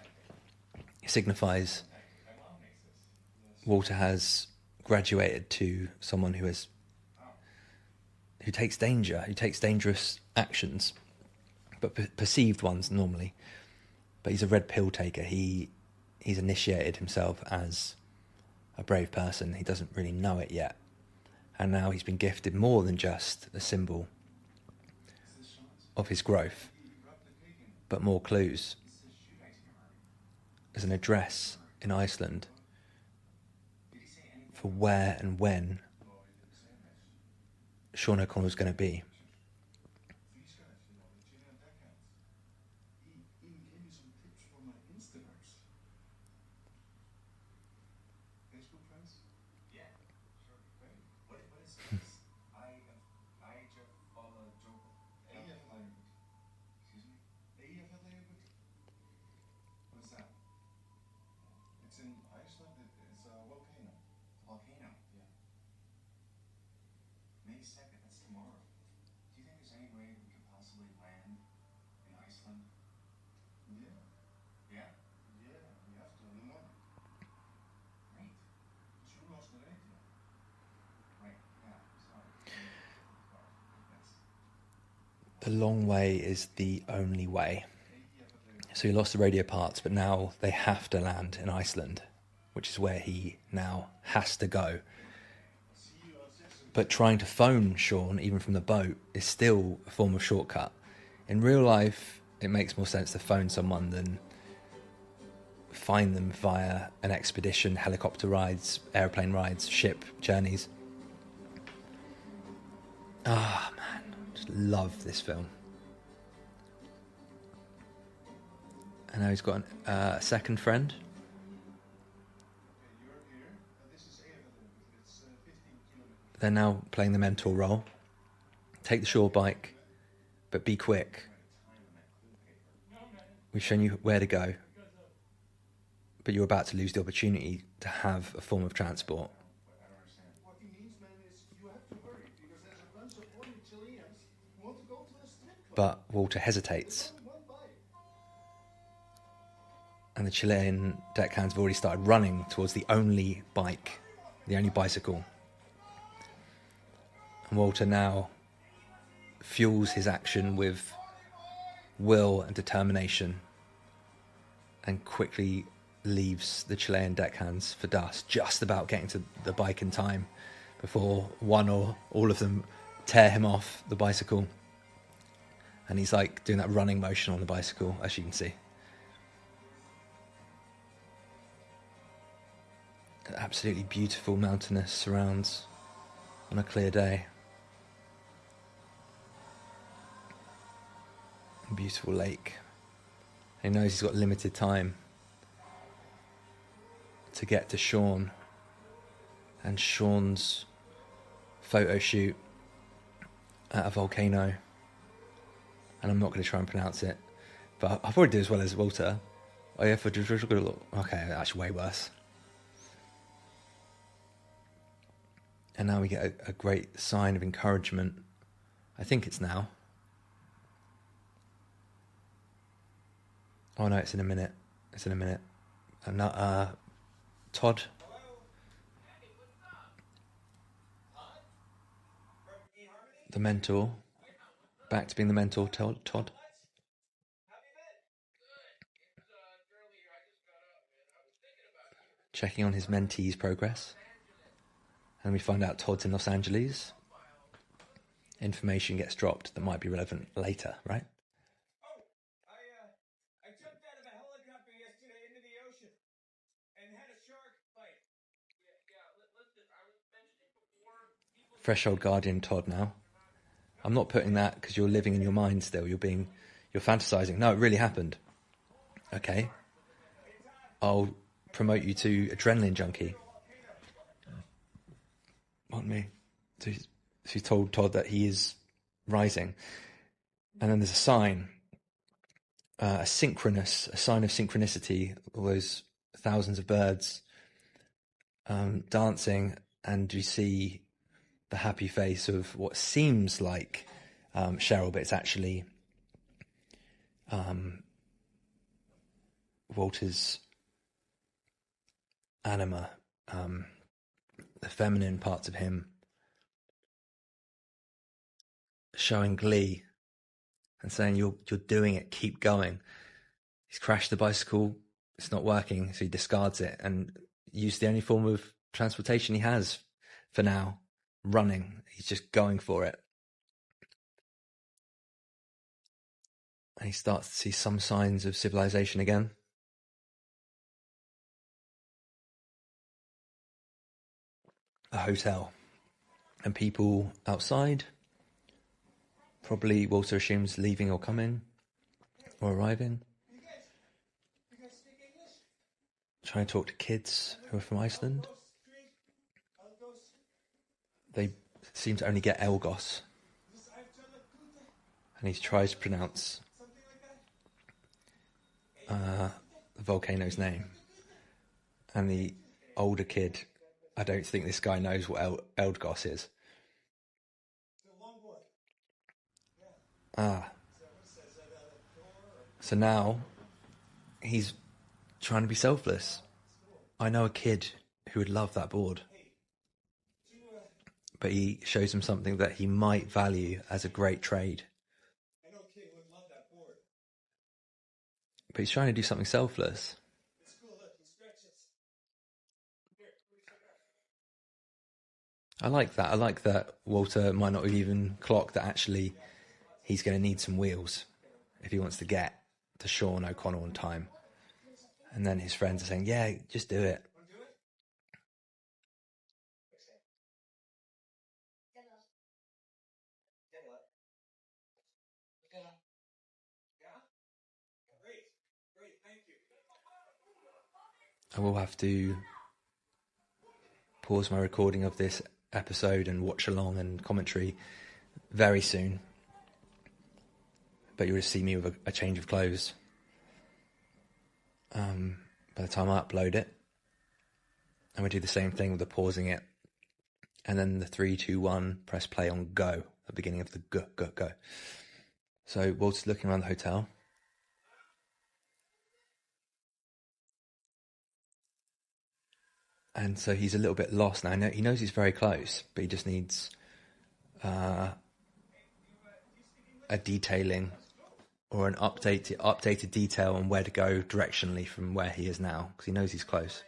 signifies Walter has graduated to someone who takes danger, who takes dangerous actions, but perceived ones normally. But he's a red pill taker. He's initiated himself as a brave person. He doesn't really know it yet. And now he's been gifted more than just a symbol of his growth, but more clues. There's an address in Iceland for where and when Sean O'Connor's going to be. These guys, the Chilean deckhands, he even gave me some tips for my Instagrams. Facebook friends? Yeah, sure. Great. What is this? I just follow Joker. Eyjafjallajökull. Excuse me? Eyjafjallajökull? What is that? It's in Iceland. It's a volcano. Volcano. Yeah. May 2nd, that's tomorrow. Do you think there's any way we could possibly land in Iceland? Yeah. Yeah? Yeah, we have to in the morning. Great. But you lost the radio. Right, yeah, sorry. That's The long way is the only way. Eyjafjallajökull. So he lost the radio parts, but now they have to land in Iceland, which is where he now has to go. See you at 6 o'clock. But trying to phone Sean, even from the boat, is still a form of shortcut. In real life, it makes more sense to phone someone than find them via an expedition, helicopter rides, airplane rides, ship journeys. Ah, man, just love this film. And now he's got a second friend. Okay, you're here. This is Eyjafjallajökull. It's 15 kilometers. They're now playing the mentor role. Take the shore bike, but be quick. We've shown you where to go, but you're about to lose the opportunity to have a form of transport. What he means, man, is you have to hurry because there's a bunch of horny Chileans who want to go to the strip club. But Walter hesitates, There's only one bike. and the Chilean deckhands have already started running towards the only bike, the only bicycle. And Walter now fuels his action with will and determination and quickly leaves the Chilean deckhands for dust, just about getting to the bike in time before one or all of them tear him off the bicycle. And he's like doing that running motion on the bicycle, as you can see. Absolutely beautiful mountainous surrounds on a clear day. A beautiful lake. He knows he's got limited time to get to Sean and Sean's photo shoot at a volcano. And I'm not going to try and pronounce it, but I'll probably do as well as Walter. Oh yeah, okay, that's way worse. And now we get a great sign of encouragement. I think it's now. Oh no, it's in a minute. It's in a minute. And Todd. The mentor. Back to being the mentor, Todd. How have you been? Good. It's earlier. I just got up, man. I was thinking about you. Checking on his mentee's progress. And we find out Todd's in Los Angeles. Information gets dropped that might be relevant later, right? Oh, I jumped out of a helicopter yesterday into the ocean and had a shark bite. Yeah. Listen, I was mentioning before. Threshold Guardian Todd now. I'm not putting that because you're living in your mind still. You're fantasizing. No, it really happened. Okay. I'll promote you to Adrenaline Junkie. Pardon me. So he's told Todd that he is rising. And then there's a sign, a sign of synchronicity, all those thousands of birds dancing, and you see the happy face of what seems like Cheryl, but it's actually Walter's anima, the feminine parts of him, showing glee and saying, you're doing it, keep going. He's crashed the bicycle, it's not working, so he discards it and uses the only form of transportation he has for now, running. He's just going for it. And he starts to see some signs of civilization again. A hotel and people outside, probably Walter assumes leaving or coming or arriving. You guys speak English? Trying to talk to kids who are from Iceland. They seem to only get Elgos, and he tries to pronounce the volcano's name. And the older kid, I don't think this guy knows what Elgos is. So now he's trying to be selfless. I know a kid who would love that board. But he shows him something that he might value as a great trade. I know a kid would love that board. But he's trying to do something selfless. It's cool, look, he stretches. Here, check it out. I like that. I like that Walter might not have even clocked that actually he's going to need some wheels if he wants to get to Sean O'Connell on time. And then his friends are saying, yeah, just do it. Great, thank you. I will have to pause my recording of this episode and watch along and commentary very soon. But you'll just see me with a change of clothes by the time I upload it. And we do the same thing with the pausing it. And then the 3, 2, 1, press play on go, at the beginning of the go. So Walter's looking around the hotel. And so he's a little bit lost now. He knows he's very close, but he just needs a detailing or an updated detail on where to go directionally from where he is now, because he knows he's close.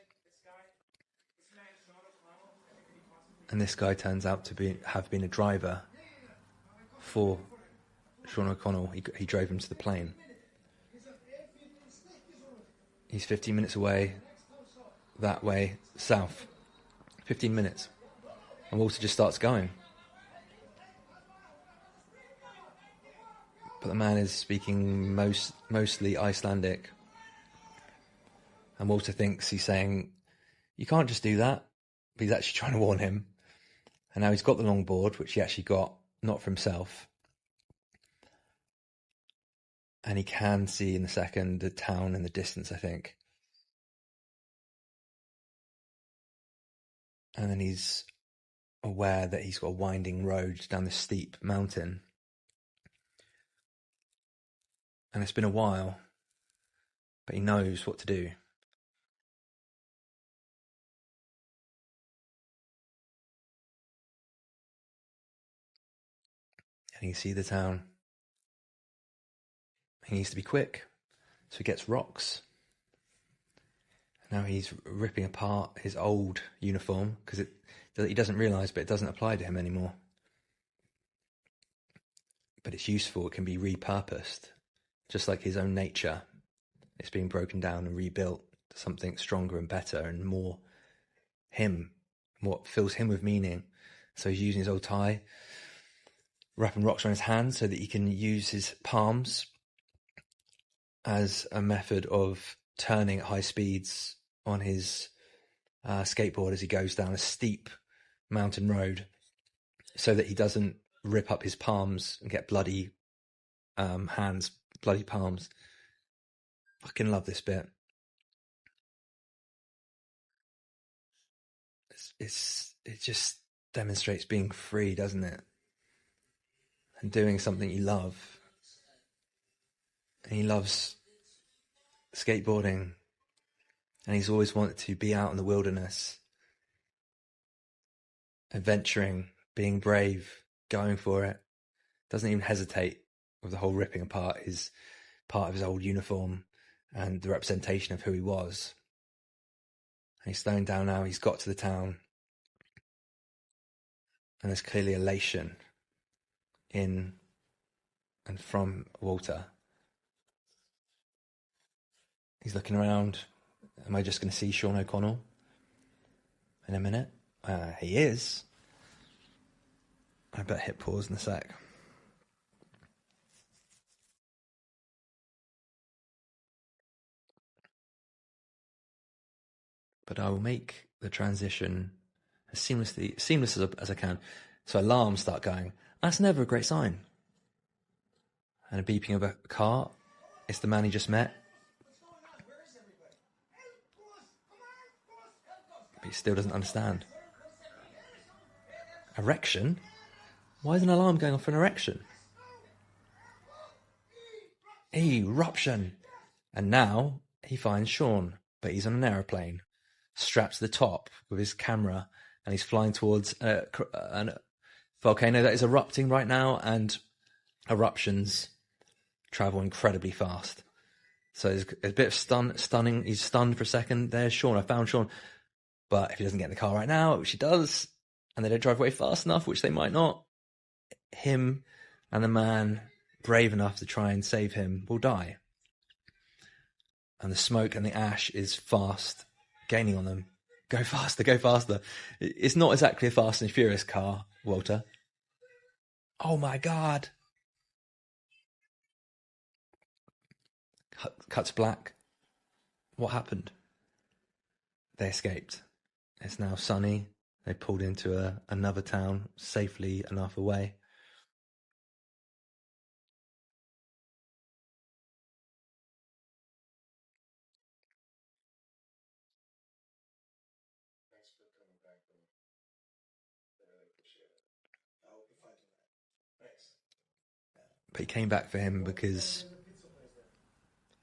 And this guy turns out to have been a driver for Sean O'Connell. He drove him to the plane. He's 15 minutes away, that way, south. 15 minutes. And Walter just starts going. But the man is speaking mostly Icelandic. And Walter thinks he's saying, you can't just do that. But he's actually trying to warn him. And now he's got the longboard, which he actually got, not for himself. And he can see in a second the town in the distance, I think. And then he's aware that he's got a winding road down this steep mountain. And it's been a while, but he knows what to do. And you see the town. He needs to be quick, so he gets rocks. Now he's ripping apart his old uniform, because he doesn't realise, but it doesn't apply to him anymore. But it's useful, it can be repurposed. Just like his own nature, it's being broken down and rebuilt to something stronger and better and more him, what fills him with meaning. So he's using his old tie, wrapping rocks around his hands so that he can use his palms as a method of turning at high speeds on his skateboard as he goes down a steep mountain road, so that he doesn't rip up his palms and get bloody hands, bloody palms. Fucking love this bit. It just demonstrates being free, doesn't it? And doing something you love. And he loves skateboarding, and he's always wanted to be out in the wilderness, adventuring, being brave, going for it. Doesn't even hesitate with the whole ripping apart his part of his old uniform and the representation of who he was. And he's slowing down now. He's got to the town, and there's clearly elation in and from Walter. He's looking around. Am I just going to see Sean O'Connell in a minute? He is. I better hit pause in a sec. But I will make the transition as seamless as I can. So alarms start going. That's never a great sign. And a beeping of a car. It's the man he just met. But he still doesn't understand. Erection? Why is an alarm going off for an erection? Eruption! And now he finds Sean, but he's on an aeroplane, strapped to the top with his camera, and he's flying towards a volcano that is erupting right now, and eruptions travel incredibly fast. So there's a bit of stunning. He's stunned for a second. There's Sean. I found Sean. But if he doesn't get in the car right now, which he does, and they don't drive away fast enough, which they might not, him and the man brave enough to try and save him will die. And the smoke and the ash is fast gaining on them. Go faster, go faster. It's not exactly a Fast and Furious car, Walter. Oh my God. Cuts black. What happened? They escaped. It's now sunny. They pulled into another town, safely enough away. Thanks for coming back, bro. I really appreciate it. I hope you find that. Thanks. But he came back for him because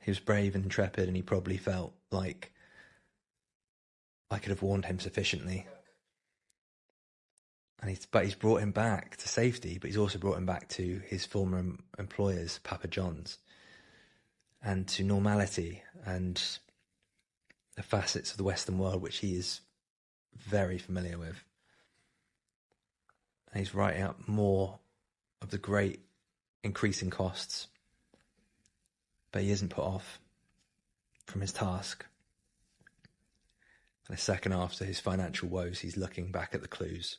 he was brave and intrepid, and he probably felt like I could have warned him sufficiently. And he's brought him back to safety, but he's also brought him back to his former employers, Papa John's, and to normality and the facets of the Western world which he is very familiar with. And he's writing up more of the great increasing costs, but he isn't put off from his task. And a second after his financial woes, he's looking back at the clues.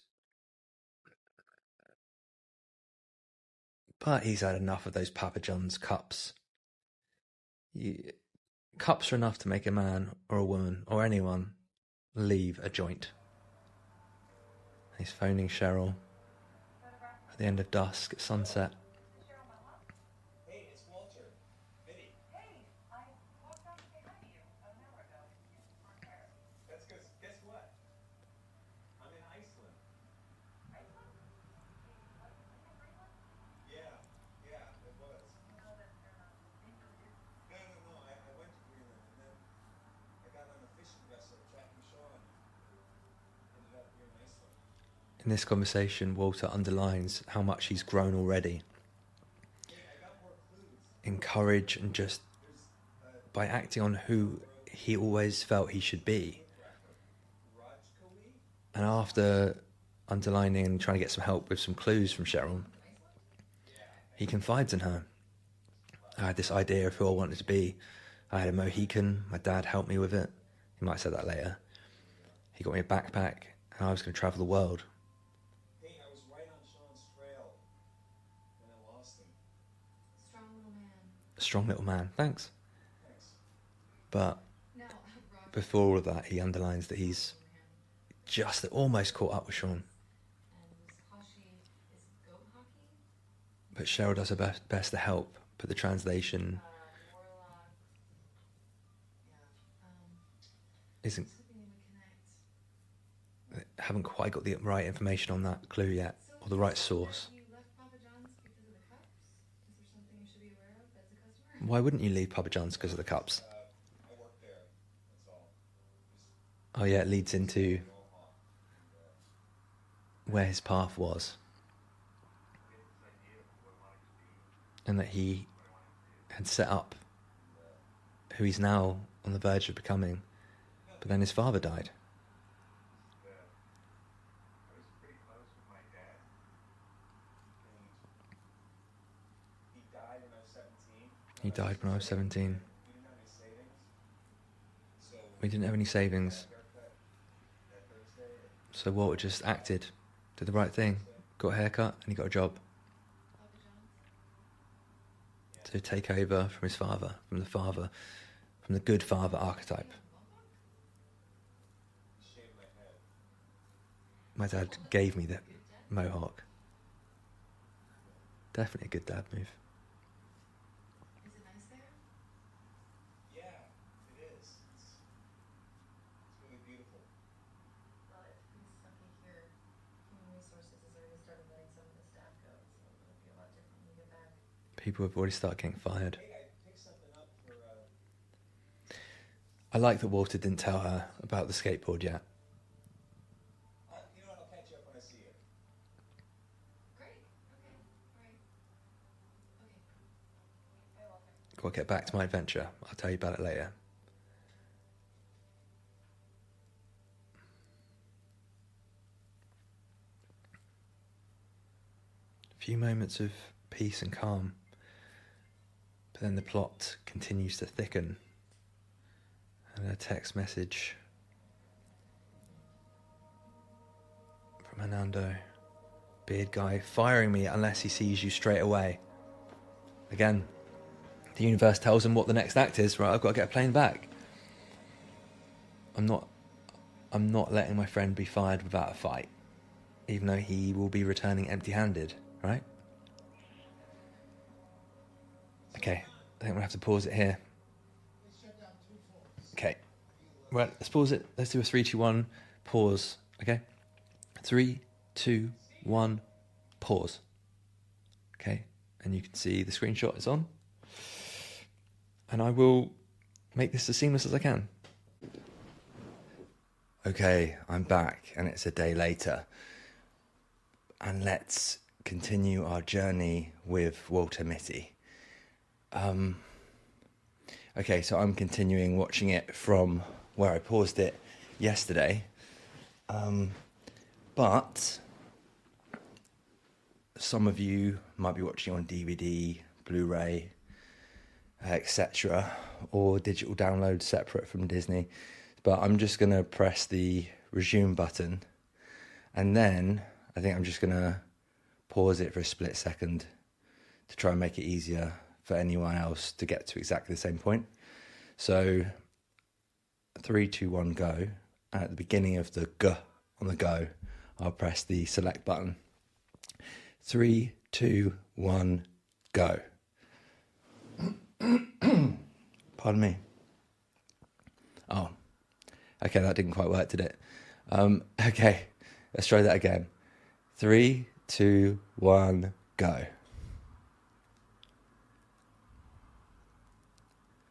But he's had enough of those Papa John's cups. Cups are enough to make a man or a woman or anyone leave a joint. He's phoning Cheryl at the end of dusk at sunset. Hey, it's Walter. Mitty. Hey, I walked out to say hi to you an hour ago. You weren't there. That's because, guess what? I'm in Iceland. Iceland? What? In Greenland? Yeah, it was. You know that they're not dangerous here. No. I went to Greenland, and then I got on a fishing vessel tracking Sean. Ended up here in Iceland. In this conversation, Walter underlines how much he's grown already Hey, I got more clues. in courage and just by acting on who he always felt he should be. And after underlining and trying to get some help with some clues from Cheryl, he confides in her. I had this idea of who I wanted to be. I had a Mohican. My dad helped me with it. He might have said that later. He got me a backpack, and I was going to travel the world. Hey, I was right on Sean's trail, and I lost him. Strong little man. A strong little man. Thanks. Thanks. But Now, Roger. before all of that, he underlines that he's just almost caught up with Sean. And Hashi is goat hockey. But Cheryl does her best to help, but the translation Warlock. Yeah. isn't. Hoping they would connect. Haven't quite got the right information on that clue yet, or the right source. You left Papa John's because of the cups? Is there something you should be aware of as a customer? Why wouldn't you leave Papa John's because of the cups? Oh yeah, it leads into where his path was, and that he had set up who he's now on the verge of becoming, but then his father died. I was pretty close with my dad. And he died when I was 17. He died when I was 17. We didn't have any savings. So We didn't have any savings, haircut that Thursday. so Walter just acted, did the right thing, got a haircut, and he got a job Papa John's. to take over from his father, from the good father archetype. Shaved my head. My dad gave me the mohawk. Definitely a good dad move. Is it nice there? Yeah, it is. It's really beautiful. Well, it's pretty sucky here. Human Resources has already started letting some of the staff go, so it'll be a lot different when we get back. People have already started getting fired. Hey, I picked something up for I like that Walter didn't tell her about the skateboard yet. you know what? I'll catch you up when I see you. Great. Okay. All right. Okay. Bye, Walter. Got to get back to my adventure. I'll tell you about it later. A few moments of peace and calm, but then the plot continues to thicken. And a text message from Hernando. Beard guy firing me unless he sees you straight away. Again, the universe tells him what the next act is. Right, I've got to get a plane back. I'm not letting my friend be fired without a fight, even though he will be returning empty-handed, right? Okay, I think we'll have to pause it here. Okay, right, let's pause it. Let's do a 3, 2, 1, pause, okay? 3, 2, 1, pause. Okay, and you can see the screenshot is on. And I will make this as seamless as I can. Okay, I'm back and it's a day later. And let's continue our journey with Walter Mitty. Okay, so I'm continuing watching it from where I paused it yesterday. But some of you might be watching on DVD, Blu-ray, etc., or digital download separate from Disney. But I'm just going to press the resume button, and then I think I'm just going to pause it for a split second to try and make it easier for anyone else to get to exactly the same point. So 3, 2, 1, go. And at the beginning of the G on the go, I'll press the select button. 3, 2, 1, go. Pardon me. Oh, okay, that didn't quite work, did it? Okay, let's try that again. 3, 2, 1, go.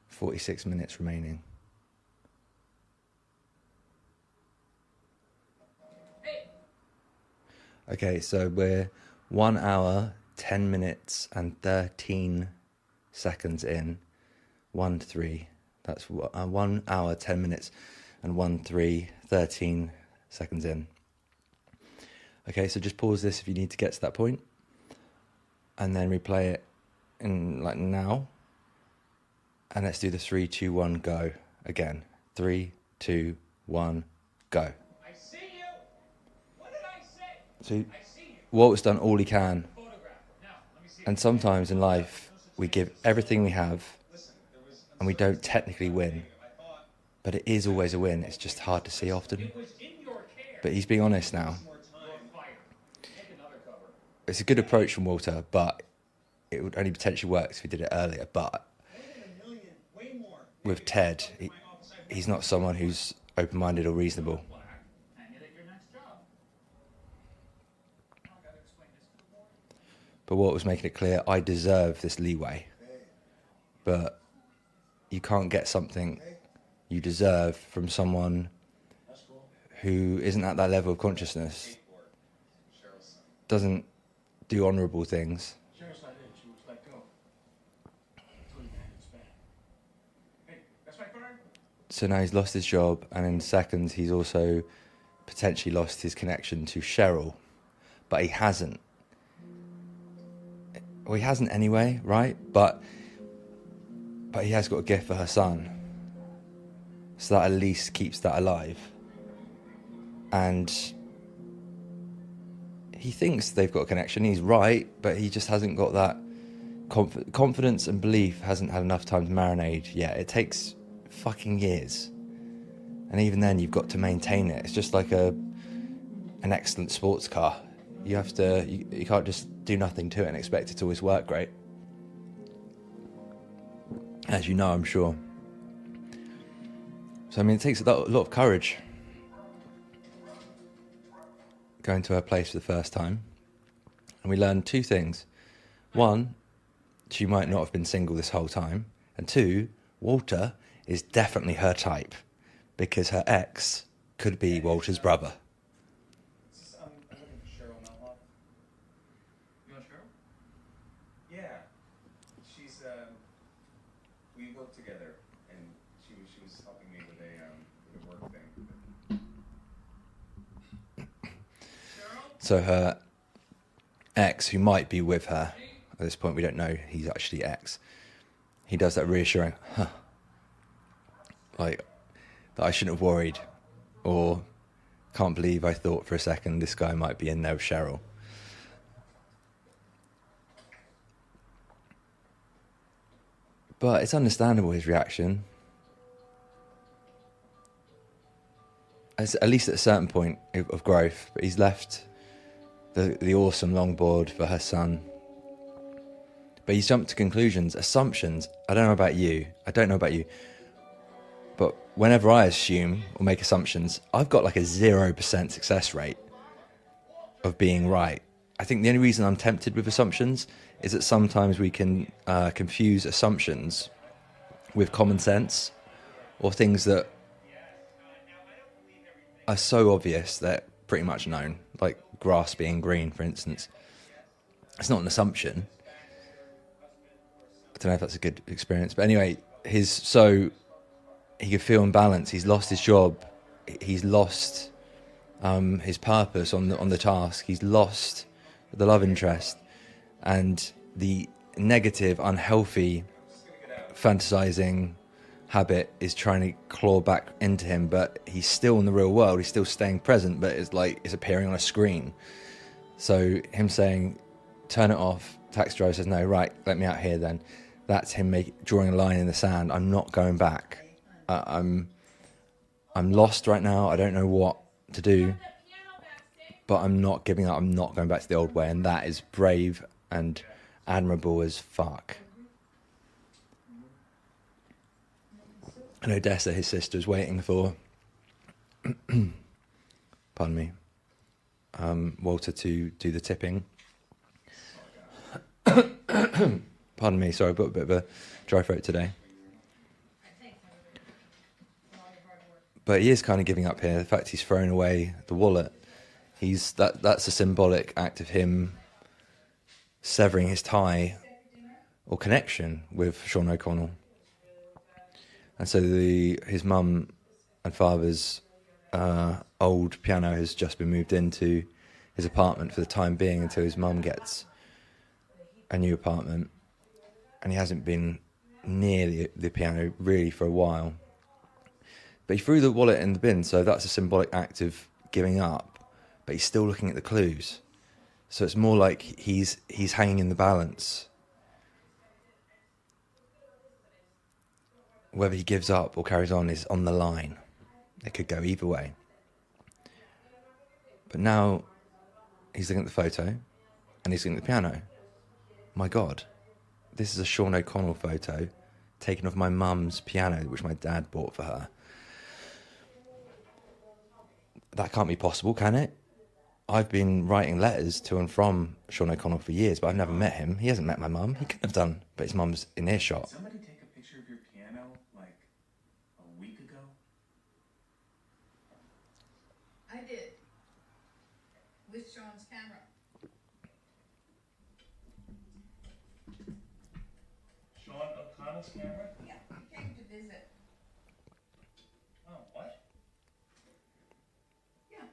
46 minutes remaining. Okay, so we're 1 hour, 10 minutes and 13 seconds in. 1, 3. That's 1 hour, 10 minutes and 1, 3, 13 seconds in. Okay, so just pause this if you need to get to that point, and then replay it in like now. And let's do the 3, 2, 1, go again. 3, 2, 1, go. I see you. What did I say? So I see you. Walt's done all he can, Photograph her. Now, let me see. and sometimes in life we give everything we have Listen, there was and we don't technically win, I thought but it is always a win. It's just hard to see often. It was in your care. But he's being honest now. more time. You're fired. Take another cover. It's a good approach from Walter, but it would only potentially work if he did it earlier. But More than a million, way more. with Ted, he's not someone who's open-minded or reasonable. Black. And get your next job. Now I gotta explain this to the board. But Walt was making it clear, I deserve this leeway. But you can't get something you deserve from someone who isn't at that level of consciousness, doesn't do honourable things. Cheryl's not in. She was let go. I told you man, it's bad. Hey, that's my car? So now he's lost his job, and in seconds he's also potentially lost his connection to Cheryl, but he hasn't. Well, he hasn't anyway, right? But he has got a gift for her son, so that at least keeps that alive. And he thinks they've got a connection. He's right, but he just hasn't got that confidence and belief. Hasn't had enough time to marinate yet. It takes fucking years, and even then, you've got to maintain it. It's just like an excellent sports car. You have to. You can't just do nothing to it and expect it to always work great. As you know, I'm sure. So I mean, it takes a lot of courage going to her place for the first time. And we learned two things. One, she might not have been single this whole time. And two, Walter is definitely her type, because her ex could be Walter's brother. I'm looking for Cheryl Melhoff. You want Cheryl? Yeah. She's, we worked together, and she was helping me with a work thing. So her ex, who might be with her, at this point we don't know he's actually ex, he does that reassuring, huh, like that I shouldn't have worried, or can't believe I thought for a second this guy might be in there with Cheryl. But it's understandable, his reaction. At least at a certain point of growth, but he's left the awesome longboard for her son. But he's jumped to conclusions, assumptions. I don't know about you, but whenever I assume or make assumptions, I've got like a 0% success rate of being right. I think the only reason I'm tempted with assumptions is that sometimes we can confuse assumptions with common sense, or things that are so obvious that pretty much known, like grass being green, for instance. It's not an assumption. I don't know if that's a good experience, but anyway, so he could feel imbalanced. He's lost his job. He's lost his purpose on the task. He's lost the love interest, and the negative, unhealthy, fantasizing habit is trying to claw back into him. But he's still in the real world. He's still staying present, but it's like it's appearing on a screen. So him saying, "Turn it off." Taxi driver says, "No, right, let me out here then." That's him drawing a line in the sand. I'm not going back. I'm lost right now. I don't know what to do, but I'm not giving up. I'm not going back to the old way, and that is brave and admirable as fuck. And Odessa, his sister, is waiting for, pardon me, Walter to do the tipping. Pardon me, sorry, I've got a bit of a dry throat today. But he is kind of giving up here. The fact he's thrown away the wallet, that's a symbolic act of him severing his tie or connection with Sean O'Connell. And so his mum and father's old piano has just been moved into his apartment for the time being, until his mum gets a new apartment. And he hasn't been near the piano really for a while. But he threw the wallet in the bin, so that's a symbolic act of giving up. But he's still looking at the clues. So it's more like he's hanging in the balance. Whether he gives up or carries on is on the line. It could go either way. But now he's looking at the photo and he's looking at the piano. My God, this is a Sean O'Connell photo taken of my mum's piano, which my dad bought for her. That can't be possible, can it? I've been writing letters to and from Sean O'Connell for years, but I've never met him. He hasn't met my mum. He couldn't have done, but his mum's in earshot. Did somebody take a picture of your piano like a week ago? I did. With Sean's camera. Sean O'Connell's camera? Yeah, he came to visit. Oh, what? Yeah.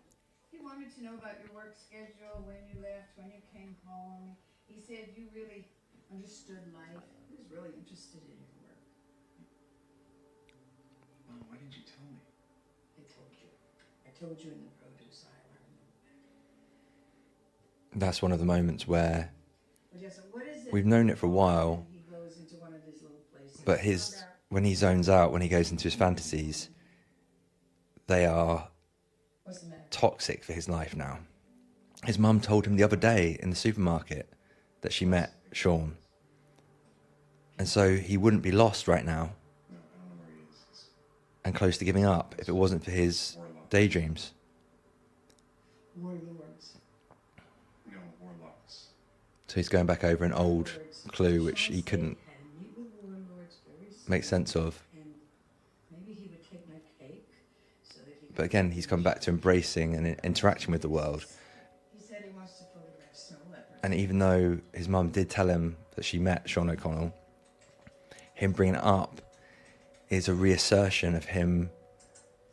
He wanted to know about your work schedule, when you left, when you came home. He said you really understood life. He was really interested in your work. Mom, why didn't you tell me? I told you. I told you in the produce aisle. I remember. That's one of the moments where But yes, what is it? we've known it for a while, He goes into one of these little places. but when he zones out, when he goes into his fantasies, they are What's the matter? toxic for his life now. His mum told him the other day in the supermarket that she met Sean. And so he wouldn't be lost right now No, I don't know where he is. and close to giving up if it wasn't for his daydreams. Warlords. No, warlocks. So he's going back over an old clue which he couldn't Meet with warlords very soon. make sense of. And maybe he would take my cake so that he could. But again, he's come back to embracing and interacting with the world. He said he wants to photograph snow leopards. And even though his mum did tell him that she met Sean O'Connell, him bringing it up is a reassertion of him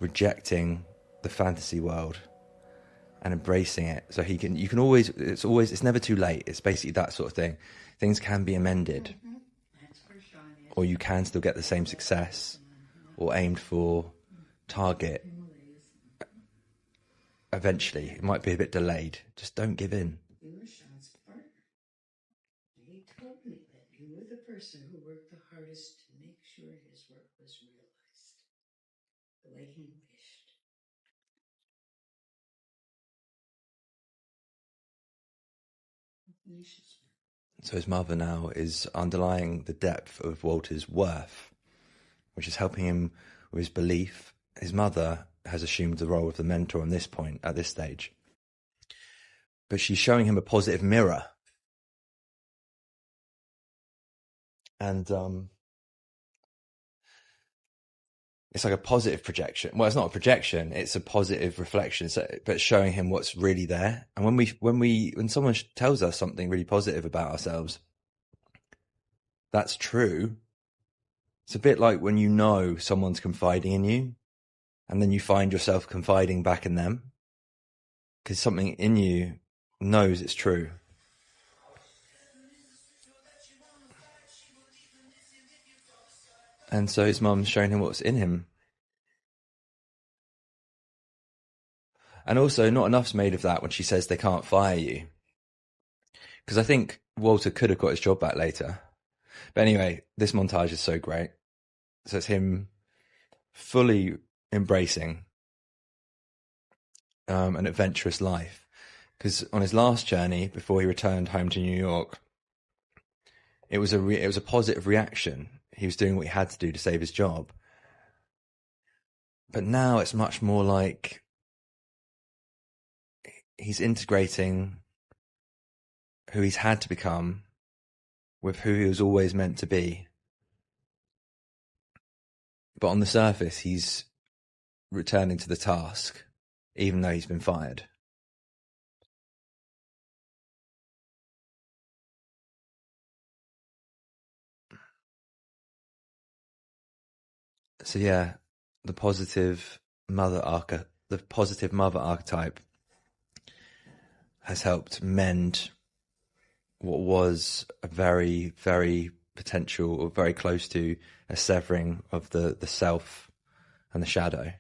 rejecting the fantasy world and embracing it. So it's never too late. It's basically that sort of thing. Things can be amended, That's where Sean is. or you can still get the same success or aimed for target. Eventually, it might be a bit delayed. Just don't give in. You were Sean's partner. He told me that you were the person who worked the hardest to make sure his work was realized the way he wished. Delicious. So his mother now is underlying the depth of Walter's worth, which is helping him with his belief. His mother has assumed the role of the mentor on this point, at this stage. But she's showing him a positive mirror. And it's like a positive projection. Well, it's not a projection, it's a positive reflection, but showing him what's really there. And when someone tells us something really positive about ourselves, that's true. It's a bit like when you know someone's confiding in you, and then you find yourself confiding back in them, because something in you knows it's true. And so his mum's showing him what's in him. And also, not enough's made of that when she says they can't fire you. Because I think Walter could have got his job back later. But anyway, this montage is so great. So it's him fully embracing an adventurous life. Because on his last journey, before he returned home to New York, it was a positive reaction. He was doing what he had to do to save his job. But now it's much more like he's integrating who he's had to become with who he was always meant to be. But on the surface, he's returning to the task, even though he's been fired. So yeah, the positive mother archetype has helped mend what was a very, very potential, or very close to a severing of the self and the shadow.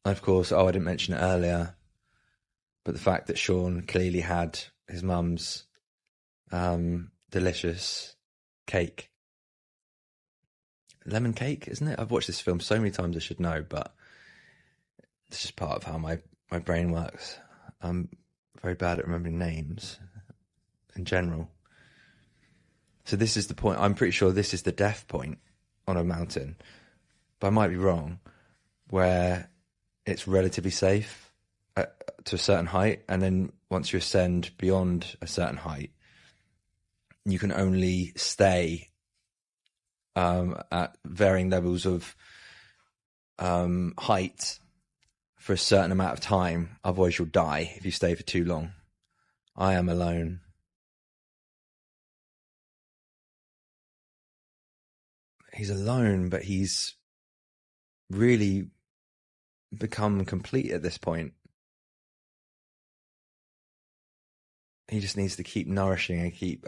And of course, I didn't mention it earlier, but the fact that Sean clearly had his mum's delicious cake. Lemon cake, isn't it? I've watched this film so many times I should know, but it's just part of how my brain works. I'm very bad at remembering names in general. So this is the point. I'm pretty sure this is the death point on a mountain, but I might be wrong, where it's relatively safe to a certain height, and then once you ascend beyond a certain height, you can only stay at varying levels of height for a certain amount of time, otherwise you'll die if you stay for too long. I am alone. He's alone, but he's really become complete at this point. He just needs to keep nourishing and keep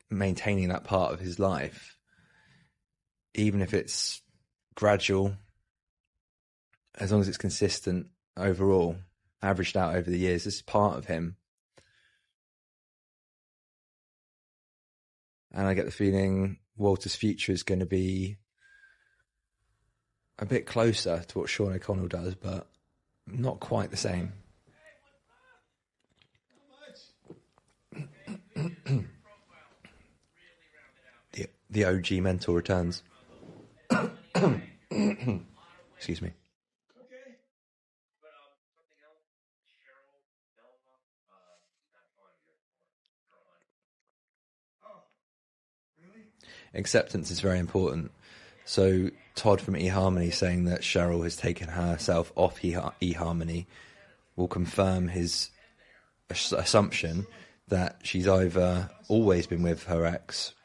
maintaining that part of his life, even if it's gradual, as long as it's consistent overall, averaged out over the years. This is part of him. And I get the feeling Walter's future is going to be a bit closer to what Sean O'Connell does, but not quite the same. The OG mentor returns. Excuse me. Okay. But, something else, Cheryl, Belma, not on your Oh, really? Acceptance is very important. So Todd from eHarmony saying that Cheryl has taken herself off eHarmony will confirm his assumption that she's either always been with her ex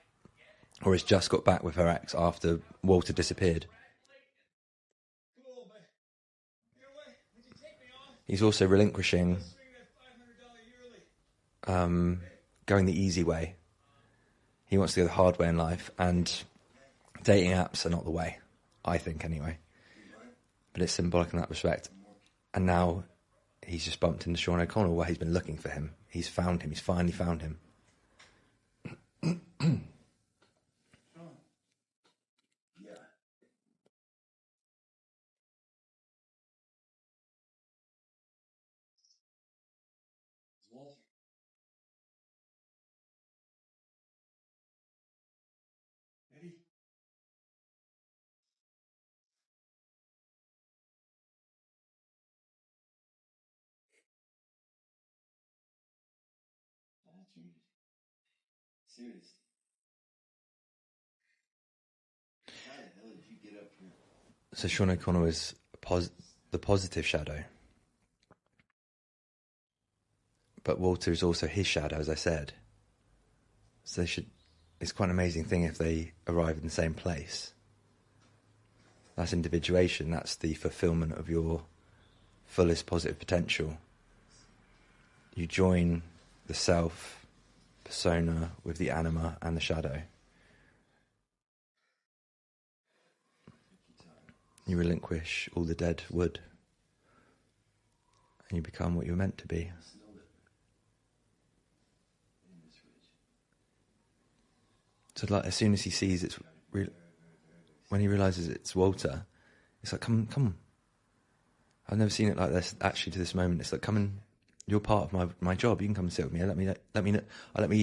or has just got back with her ex after Walter disappeared. Cool, but you know what? Would you take me off? He's also relinquishing Swing that $500 yearly. going the easy way. He wants to go the hard way in life, and dating apps are not the way, I think anyway. But it's symbolic in that respect. And now he's just bumped into Sean O'Connell where he's been looking for him. He's found him. He's finally found him. Yeah. It's Walter. Eddie? That's right. Seriously. How the hell did you get up here? So Sean O'Connell is the positive shadow. But Walter is also his shadow, as I said. So it's quite an amazing thing if they arrive in the same place. That's individuation. That's the fulfillment of your fullest positive potential. You join the self persona with the anima and the shadow. You relinquish all the dead wood and you become what you're meant to be. So like as soon as he sees it's when he realises it's Walter, it's like come on. I've never seen it like this actually to this moment. It's like come and you're part of my job. You can come and sit with me. Let me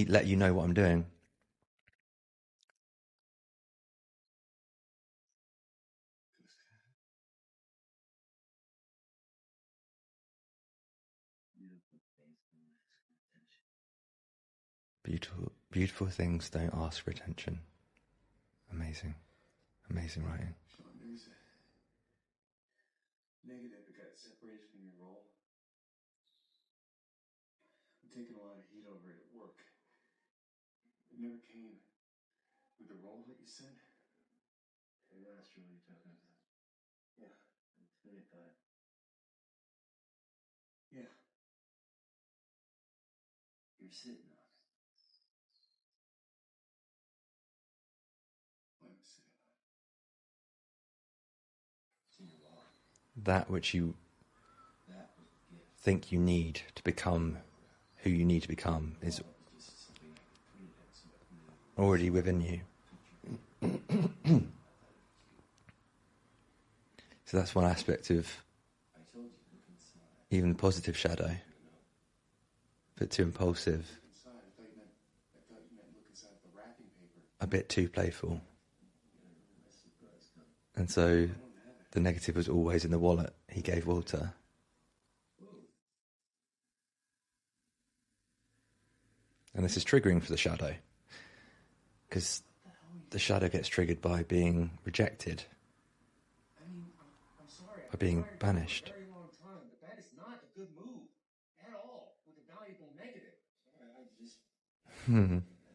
let you know what I'm doing. Beautiful, beautiful things don't ask for attention. Amazing, amazing writing. Sean, there's a negative that got separated from your role. I'm taking a lot of heat over it at work. It never came with the role that you said. Yeah, that's true what you're talking about. Yeah, that's what I thought. Yeah. You're sitting on it. What am I sitting on? It's in your law. That which you That was the gift. think you need to become who you need to become is Just something I could put it at something. already within you. So that's one aspect of I told you, look inside. even the positive shadow. A bit too impulsive, Inside. I thought you meant look inside the wrapping paper. a bit too playful. And so the negative was always in the wallet he gave Walter. And this is triggering for the shadow. Because the shadow gets triggered by being rejected. I mean, I'm are being banished. For a very long time, but that is not a good move at all, with a valuable negative. Sorry, I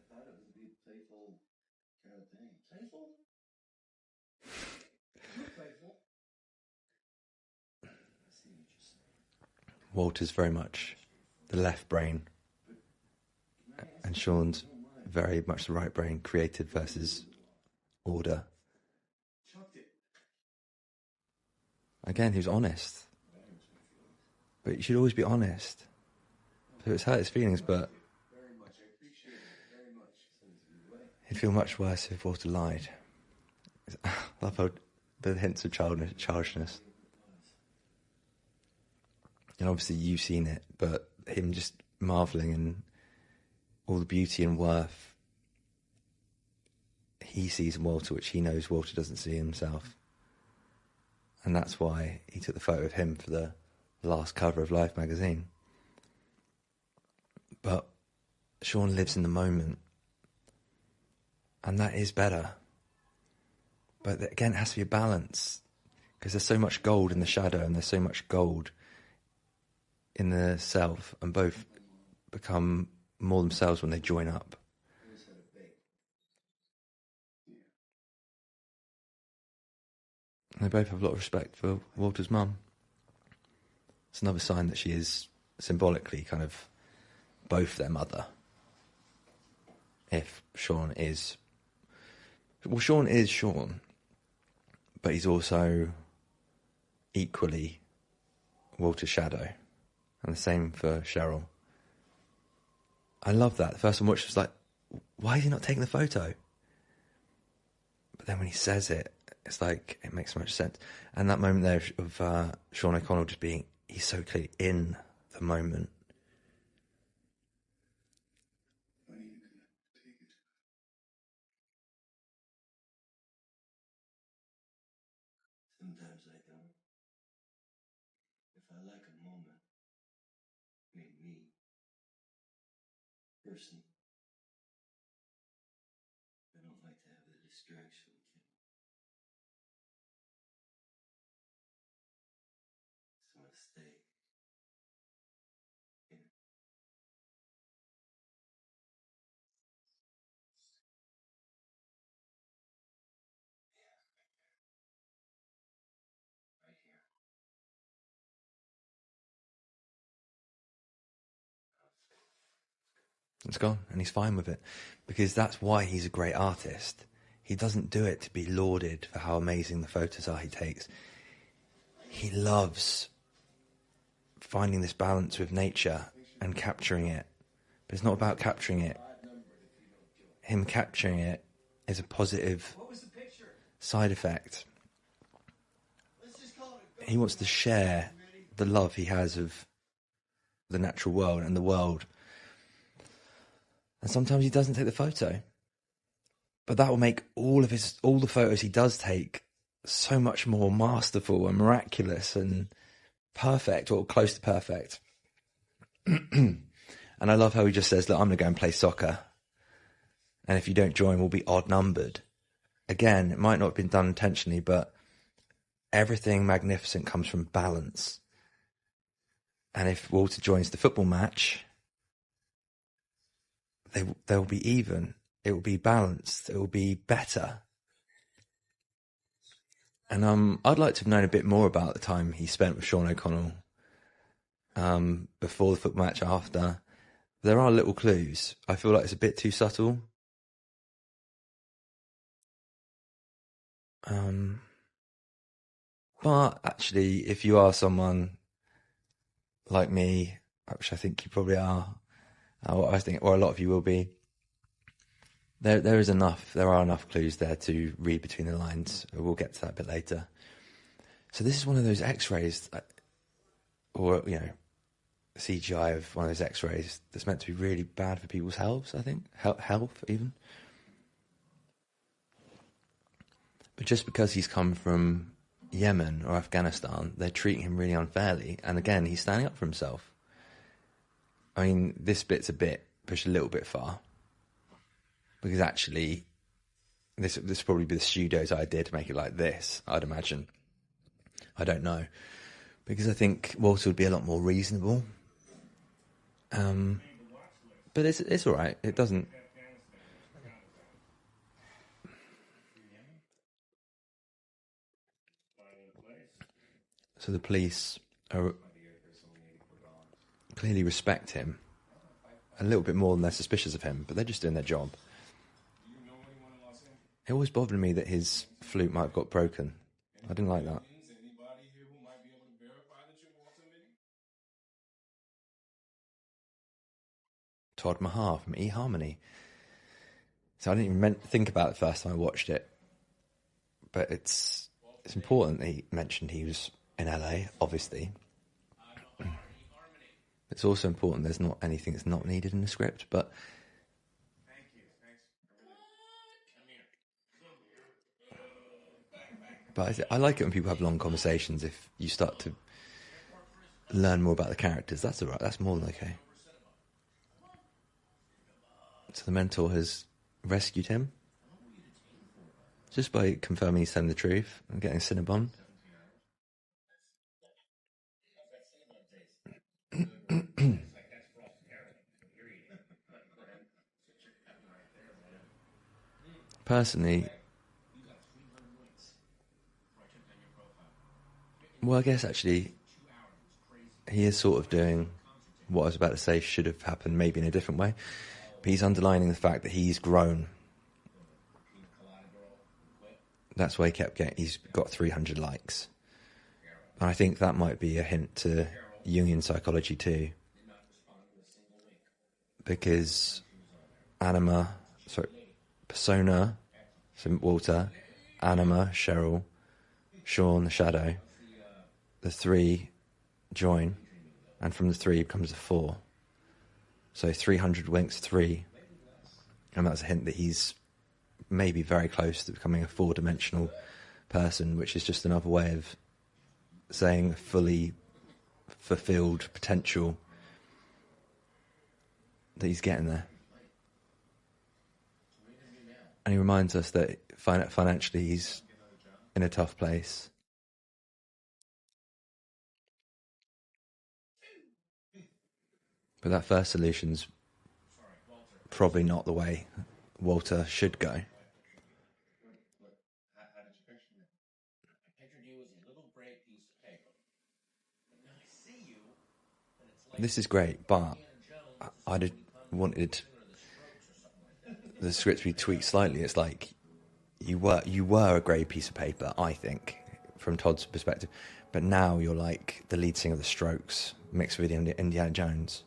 thought it would be a playful kind of thing. Playful? You're playful. I see what you're saying. Walter's very much the left brain, and Sean's very much the right brain, creative versus order. Again, he was honest. But you should always be honest. So it's hurt his feelings, but he'd feel much worse if Walter lied. I love how the hints of childishness. And obviously you've seen it, but him just marvelling in all the beauty and worth he sees in Walter, which he knows Walter doesn't see himself. And that's why he took the photo of him for the last cover of Life magazine. But Sean lives in the moment, and that is better. But again, it has to be a balance, because there's so much gold in the shadow and there's so much gold in the self, and both become more themselves when they join up. And they both have a lot of respect for Walter's mum. It's another sign that she is symbolically kind of both their mother. If Sean is... Well, Sean is Sean, but he's also equally Walter's shadow. And the same for Cheryl. I love that. The first one I watched was like, why is he not taking the photo? But then when he says it, it's like, it makes so much sense. And that moment there of Sean O'Connell just being, he's so clearly in the moment. When are you gonna take it? Sometimes I don't. If I like a moment, me, person, I don't like to have the distraction. So I stay. Yeah. Right here. It's gone, and he's fine with it, because that's why he's a great artist. He doesn't do it to be lauded for how amazing the photos are he takes. He loves finding this balance with nature and capturing it. But it's not about capturing it. Him capturing it is a positive side effect. He wants to share the love he has of the natural world and the world. And sometimes he doesn't take the photo. But that will make all the photos he does take so much more masterful and miraculous and perfect, or close to perfect. And I love how he just says, look, I'm going to go and play soccer. And if you don't join, we'll be odd numbered. Again, it might not have been done intentionally, but everything magnificent comes from balance. And if Walter joins the football match, they'll be even. It will be balanced. It will be better. And I'd like to have known a bit more about the time he spent with Sean O'Connell before the football match, after. There are little clues. I feel like it's a bit too subtle. But actually, if you are someone like me, which I think you probably are, or a lot of you will be, there are enough clues there to read between the lines. We'll get to that a bit later. So this is one of those X-rays, or CGI of one of those X-rays that's meant to be really bad for people's health, I think, health even. But just because he's come from Yemen or Afghanistan, they're treating him really unfairly. And again, he's standing up for himself. I mean, this bit's pushed a little bit far. Because actually, this would probably be the studio's idea to make it like this, I'd imagine. I don't know, because I think Walter would be a lot more reasonable. But it's all right. It doesn't. So the police are clearly respect him a little bit more than they're suspicious of him, but they're just doing their job. It always bothered me that his flute might have got broken. I didn't like that. Todd Mahar from eHarmony. So I didn't even think about it the first time I watched it, but it's important that he mentioned he was in LA, obviously. It's also important there's not anything that's not needed in the script, but I like it when people have long conversations. If you start to learn more about the characters, that's all right. That's more than okay. So the mentor has rescued him just by confirming he's telling the truth and getting Cinnabon. Personally, well, I guess actually he is sort of doing what I was about to say should have happened, maybe in a different way. But he's underlining the fact that he's grown. That's why he's got 300 likes. And I think that might be a hint to Jungian psychology too. Because persona, so Walter, anima, Cheryl, Sean, the shadow, the three join, and from the three becomes a four. So 300 winks 3, and that's a hint that he's maybe very close to becoming a 4-dimensional person, which is just another way of saying fully fulfilled potential, that he's getting there. And he reminds us that financially he's in a tough place. But that first solution's probably not the way Walter should go. This is great, but I'd wanted the script to be tweaked slightly. It's like you were a grey piece of paper, I think, from Todd's perspective, but now you're like the lead singer of the Strokes mixed with Indiana Jones.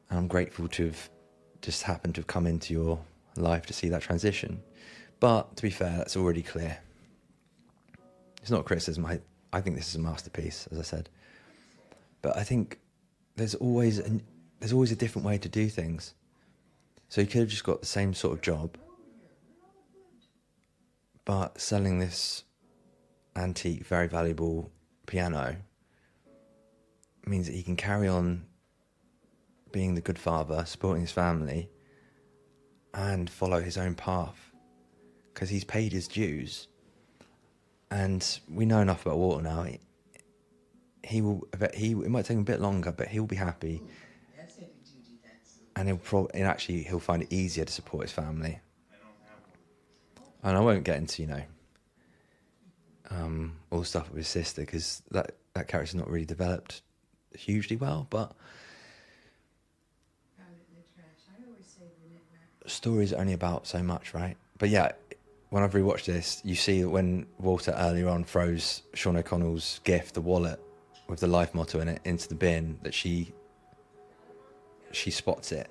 And I'm grateful to have just happened to have come into your life to see that transition. But to be fair, that's already clear. It's not criticism. I think this is a masterpiece, as I said. But I think there's always a different way to do things. So you could have just got the same sort of job, but selling this antique, very valuable piano means that he can carry on being the good father, supporting his family, and follow his own path, because he's paid his dues. And we know enough about Walter now. It might take him a bit longer, but he'll be happy. And he'll find it easier to support his family. And I won't get into, all the stuff with his sister, because that character's not really developed hugely well, but stories are only about so much, right? But yeah, when I've rewatched this, you see when Walter earlier on throws Sean O'Connell's gift, the wallet with the life motto in it, into the bin, that she spots it.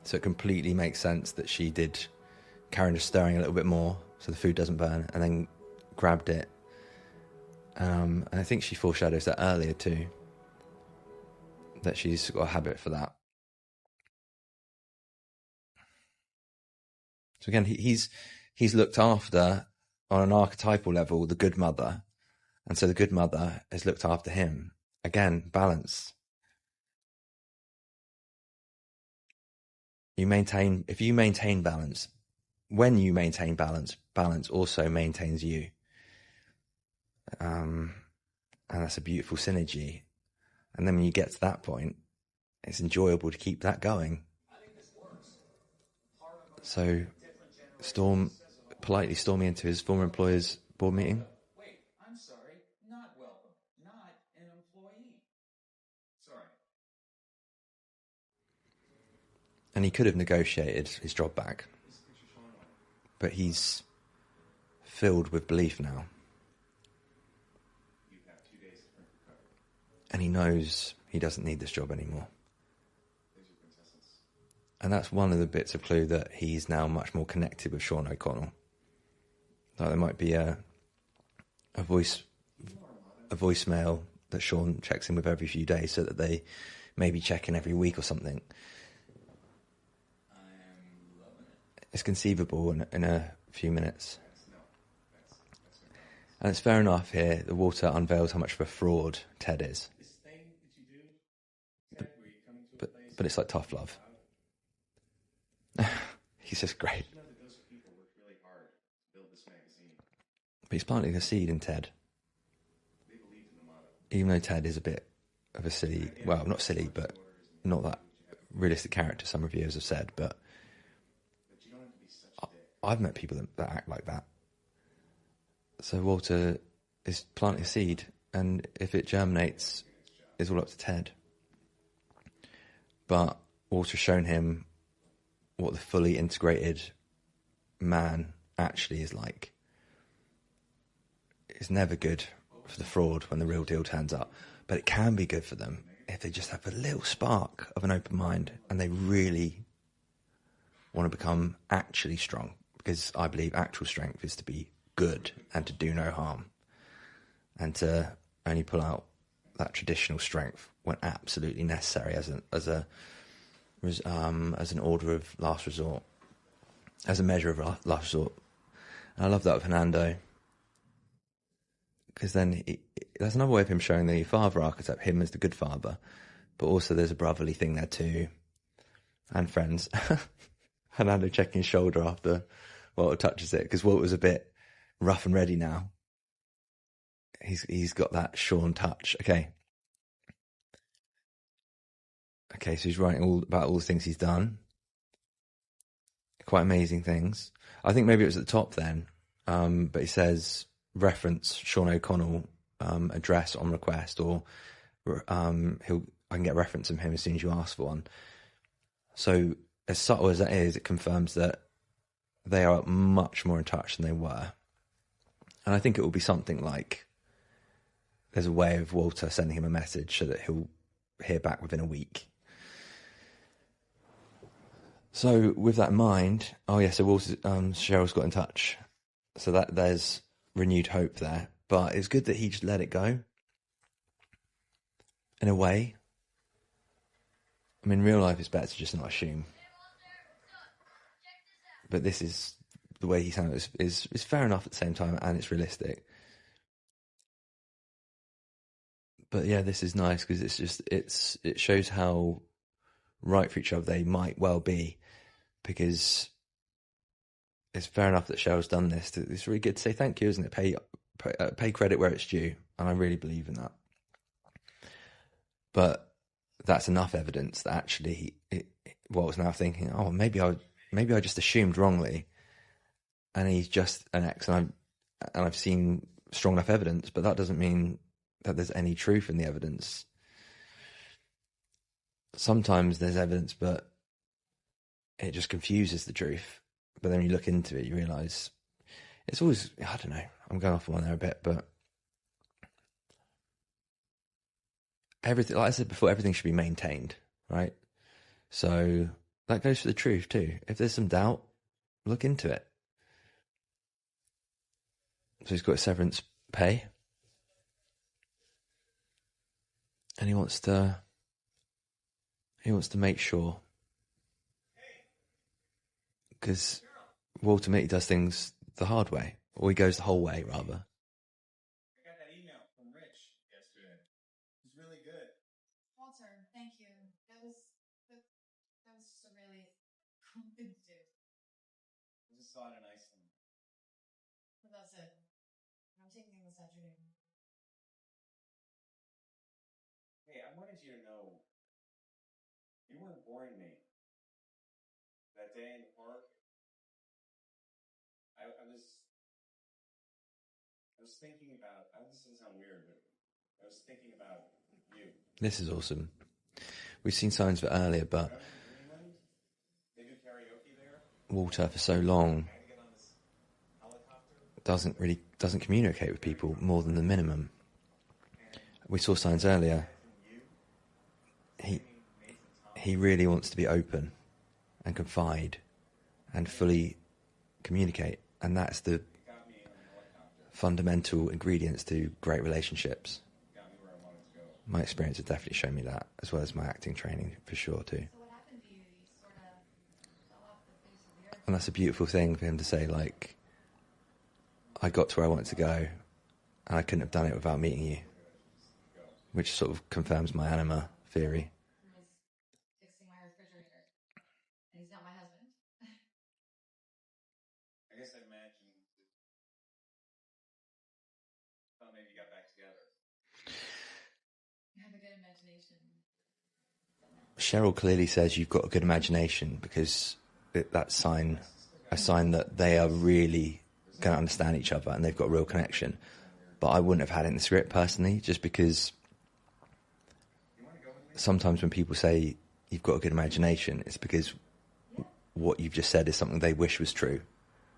So it completely makes sense that she did carry on stirring a little bit more so the food doesn't burn, and then grabbed it. And I think she foreshadows that earlier too, that she's got a habit for that. So again, he's looked after, on an archetypal level, the good mother, and so the good mother has looked after him. Again, balance. If you maintain balance, when you maintain balance, balance also maintains you. and that's a beautiful synergy. And then when you get to that point, it's enjoyable to keep that going. So Storm politely storming into his former employer's board meeting. Wait, I'm sorry. Not welcome. Not an employee. Sorry. And he could have negotiated his job back. But he's filled with belief now. You have 2 days to recover. And he knows he doesn't need this job anymore. There's your quintessence. And that's one of the bits of clue that he's now much more connected with Sean O'Connell. Like there might be a voicemail that Sean checks in with every few days, so that they maybe check in every week or something. I am loving it. It's conceivable in a few minutes. And it's fair enough here that Walter unveils how much of a fraud Ted is. This thing that you do, Ted, where you come into a place. But it's like tough love. He's just great. You know that those people worked really hard to build this magazine. But he's planting a seed in Ted. They believed in the motto. Even though Ted is a bit of a silly, well, not silly, but not that realistic character, some reviewers have said, but But you don't have to be such a dick. I've met people that act like that. So Walter is planting a seed, and if it germinates, it's all up to Ted. But Walter's shown him what the fully integrated man actually is like. It's never good for the fraud when the real deal turns up, but it can be good for them if they just have a little spark of an open mind and they really want to become actually strong, because I believe actual strength is to be good and to do no harm, and to only pull out that traditional strength when absolutely necessary as an order of last resort, as a measure of last resort. And I love that with Hernando, because then there's another way of him showing the father archetype, him as the good father, but also there's a brotherly thing there too, and friends. Hernando checking his shoulder after Walter touches it, because Walter's a bit rough and ready now. He's got that Sean touch. Okay, so he's writing all about all the things he's done. Quite amazing things. I think maybe it was at the top then, but he says reference Sean O'Connell address on request, or I can get a reference from him as soon as you ask for one. So as subtle as that is, it confirms that they are much more in touch than they were. And I think it will be something like there's a way of Walter sending him a message so that he'll hear back within a week. So with that in mind, so Walter, Cheryl's got in touch. So that there's renewed hope there. But it's good that he just let it go. In a way. I mean, in real life, it's better to just not assume. But this is the way he sounded is fair enough at the same time, and it's realistic. But yeah, this is nice because it shows how right for each other they might well be, because it's fair enough that Cheryl's done this. It's really good to say thank you, isn't it? Pay credit where it's due, and I really believe in that. But that's enough evidence that actually Walt's now thinking, oh, maybe I just assumed wrongly, and he's just an ex, and I've seen strong enough evidence, but that doesn't mean that there's any truth in the evidence. Sometimes there's evidence, but it just confuses the truth. But then when you look into it, you realise it's always, I don't know, I'm going off on one there a bit, but everything, like I said before, everything should be maintained, right? So that goes for the truth too. If there's some doubt, look into it. So he's got a severance pay, and he wants to make sure, because Walter Mitty does things the hard way, or he goes the whole way rather. I got that email from Rich yesterday. It was really good. Walter, thank you. That was just a really cool thing to do. I just saw it in Iceland. But that's it. I'm taking this afternoon. wanted you to know you weren't boring me. That day in the park, I was thinking about, this doesn't sound weird, but I was thinking about you. This is awesome. We've seen signs of it earlier, but They do karaoke there. Walter, for so long, I had to get on this helicopter. doesn't communicate with people more than the minimum. We saw signs earlier. He really wants to be open and confide and fully communicate, and that's the fundamental ingredients to great relationships. My experience has definitely shown me that, as well as my acting training, for sure, too. So what happened to you? You sort of fell off the face of the earth. And that's a beautiful thing for him to say, like, I got to where I wanted to go, and I couldn't have done it without meeting you, which sort of confirms my anima theory. I was fixing my refrigerator, and he's not my husband. I guess I imagined. Thought maybe you got back together. You have a good imagination. Cheryl clearly says you've got a good imagination, because that's a sign that they are really going to understand each other and they've got a real connection. But I wouldn't have had it in the script personally, just because sometimes when people say you've got a good imagination, it's because what you've just said is something they wish was true,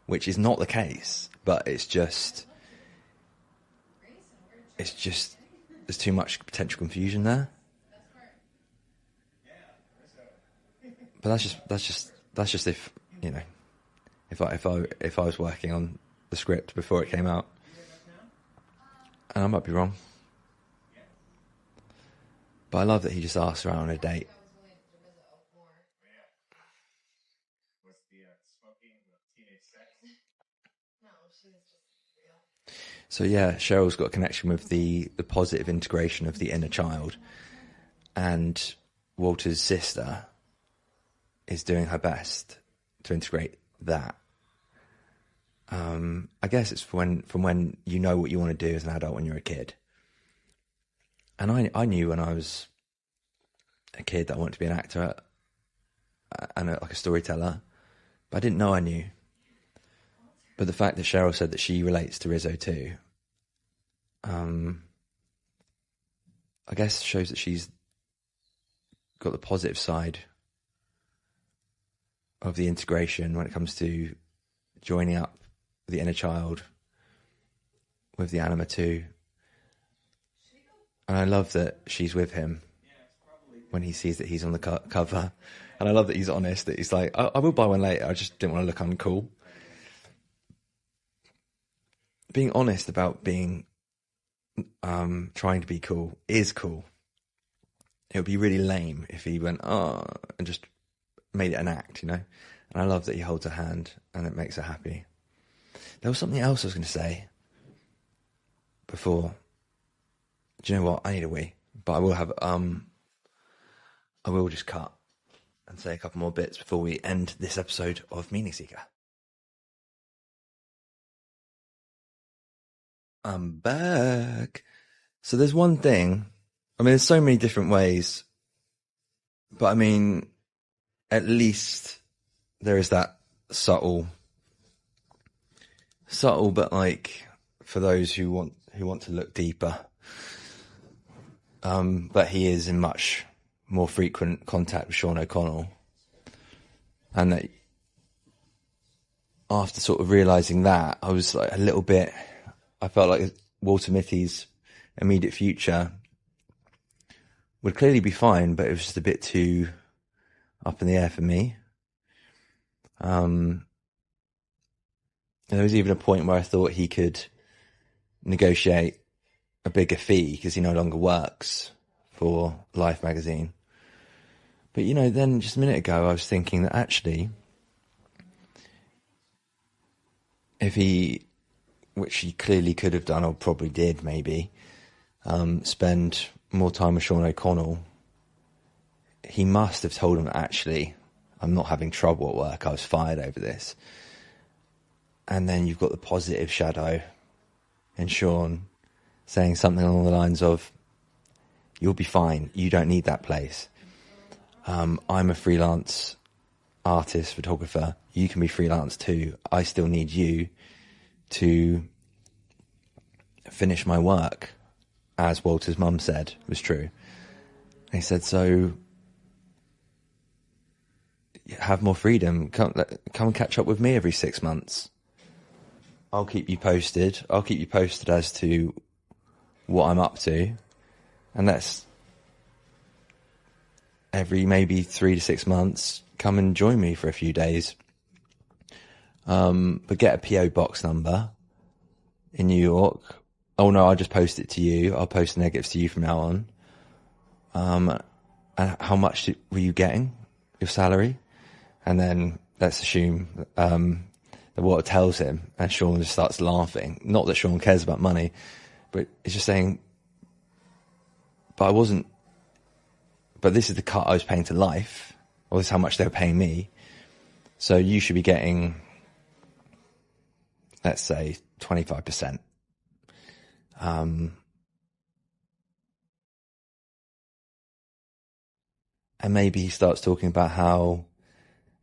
which is not the case. But it's just there's too much potential confusion there. But that's just if, you know, if I was working on the script before it came out, and I might be wrong, but I love that he just asked her out on a date. What's the smoking, the teenage sex? No, she's just real. So yeah, Cheryl's got a connection with the positive integration of the inner child, and Walter's sister is doing her best to integrate that. I guess it's from when you know what you want to do as an adult when you're a kid. And I knew when I was a kid that I wanted to be an actor and like a storyteller, but I didn't know I knew. But the fact that Cheryl said that she relates to Rizzo too, I guess shows that she's got the positive side of the integration when it comes to joining up the inner child with the anima too. And I love that she's with him when he sees that he's on the cover. And I love that he's honest, that he's like, I will buy one later, I just didn't want to look uncool. Being honest about being trying to be cool is cool. It would be really lame if he went, and just made it an act, you know? And I love that he holds her hand and it makes her happy. There was something else I was going to say before. Do you know what? I need a wee. But I will have, I will just cut and say a couple more bits before we end this episode of Meaning Seeker. I'm back. So there's one thing. I mean, there's so many different ways. But I mean, at least there is that subtle, but like for those who want to look deeper. But he is in much more frequent contact with Sean O'Connell, and that after sort of realising that, I was like I felt like Walter Mitty's immediate future would clearly be fine, but it was just a bit too up in the air for me. And there was even a point where I thought he could negotiate a bigger fee because he no longer works for Life magazine. But, you know, then just a minute ago, I was thinking that actually, if he, which he clearly could have done or probably did maybe, spend more time with Sean O'Connell, he must have told him that actually, I'm not having trouble at work, I was fired over this. And then you've got the positive shadow in Sean saying something along the lines of, You'll be fine. You don't need that place. I'm a freelance artist, photographer. You can be freelance too. I still need you to finish my work, as Walter's mum said was true. And he said, so have more freedom. Come and catch up with me every 6 months. I'll keep you posted. I'll keep you posted as to what I'm up to. And that's every maybe 3 to 6 months, come and join me for a few days. But get a PO box number in New York. Oh no, I'll just post it to you. I'll post the negatives to you from now on. And how much were you getting? Your salary? And then let's assume that Walter tells him, and Sean just starts laughing. Not that Sean cares about money, but it's just saying, but this is the cut I was paying to Life, or this is how much they were paying me. So you should be getting, let's say, 25%. And maybe he starts talking about how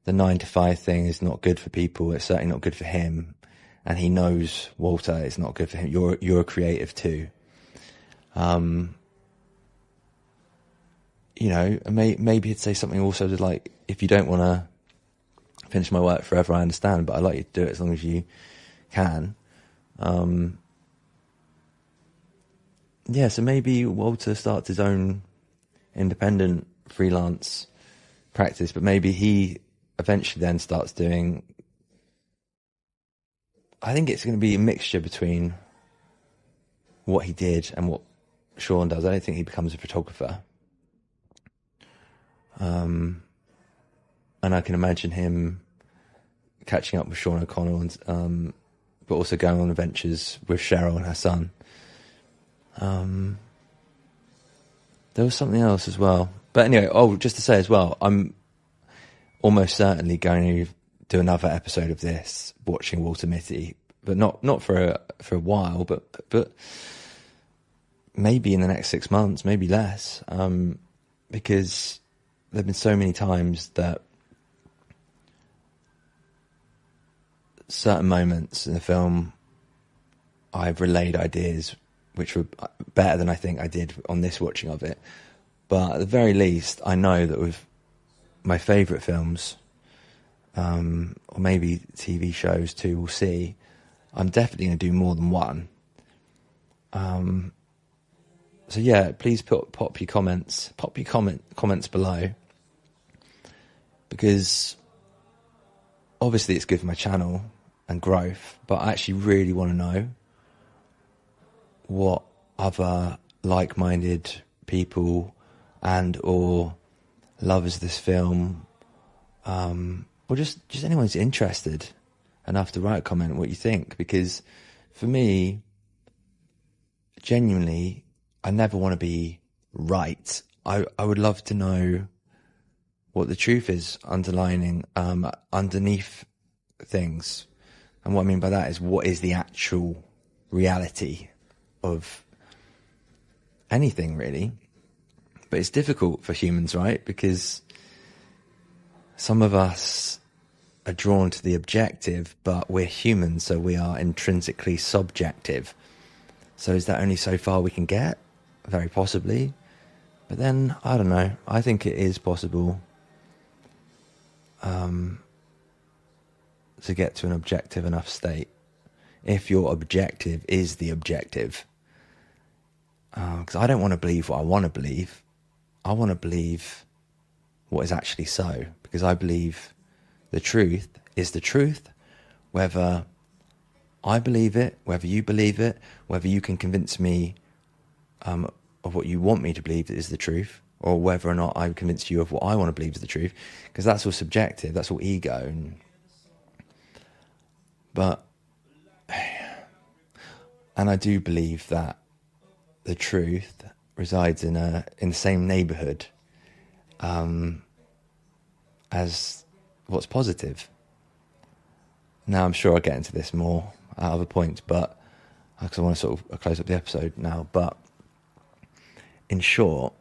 the 9 to 5 thing is not good for people. It's certainly not good for him. And he knows, Walter, it's not good for him. You're a creative too. You know, maybe he'd say something also like, if you don't want to finish my work forever, I understand, but I'd like you to do it as long as you can. Yeah, so maybe Walter starts his own independent freelance practice, but maybe he eventually then starts doing, I think it's going to be a mixture between what he did and what Sean does. I don't think he becomes a photographer. And I can imagine him catching up with Sean O'Connell, and but also going on adventures with Cheryl and her son. There was something else as well. But anyway, just to say as well, I'm almost certainly going to do another episode of this, watching Walter Mitty, but not for a while, but maybe in the next 6 months, maybe less, because there have been so many times that certain moments in the film I've relayed ideas which were better than I think I did on this watching of it. But at the very least, I know that with my favourite films, or maybe TV shows too, we'll see, I'm definitely going to do more than one. So yeah, please pop your comments below, because obviously it's good for my channel and growth, but I actually really want to know what other like-minded people and or lovers of this film, or just anyone who's interested enough to write a comment what you think, because for me, genuinely, I never want to be right. I would love to know what the truth is underneath things. And what I mean by that is, what is the actual reality of anything, really? But it's difficult for humans, right? Because some of us are drawn to the objective, but we're human, so we are intrinsically subjective. So is that only so far we can get? Very possibly. But then, I don't know. I think it is possible to get to an objective enough state, if your objective is the objective. Because I don't want to believe what I want to believe. I want to believe what is actually so, because I believe the truth is the truth, whether I believe it, whether you believe it, whether you can convince me of what you want me to believe is the truth, or whether or not I convince you of what I want to believe is the truth, because that's all subjective, that's all ego. And I do believe that the truth resides in the same neighbourhood as what's positive. Now, I'm sure I'll get into this more at other points, but because I want to sort of close up the episode now. But in short,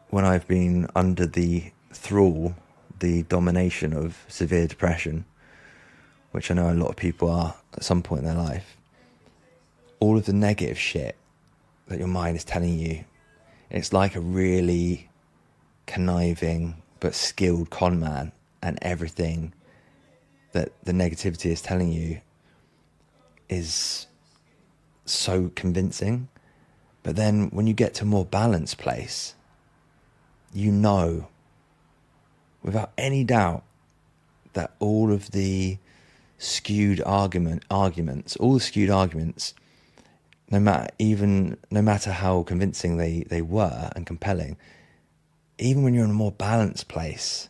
when I've been under the thrall, the domination of severe depression, which I know a lot of people are at some point in their life, all of the negative shit that your mind is telling you, it's like a really conniving but skilled con man, and everything that the negativity is telling you is so convincing. But then when you get to a more balanced place, you know without any doubt that all of the skewed arguments, no matter how convincing they were and compelling, even when you're in a more balanced place,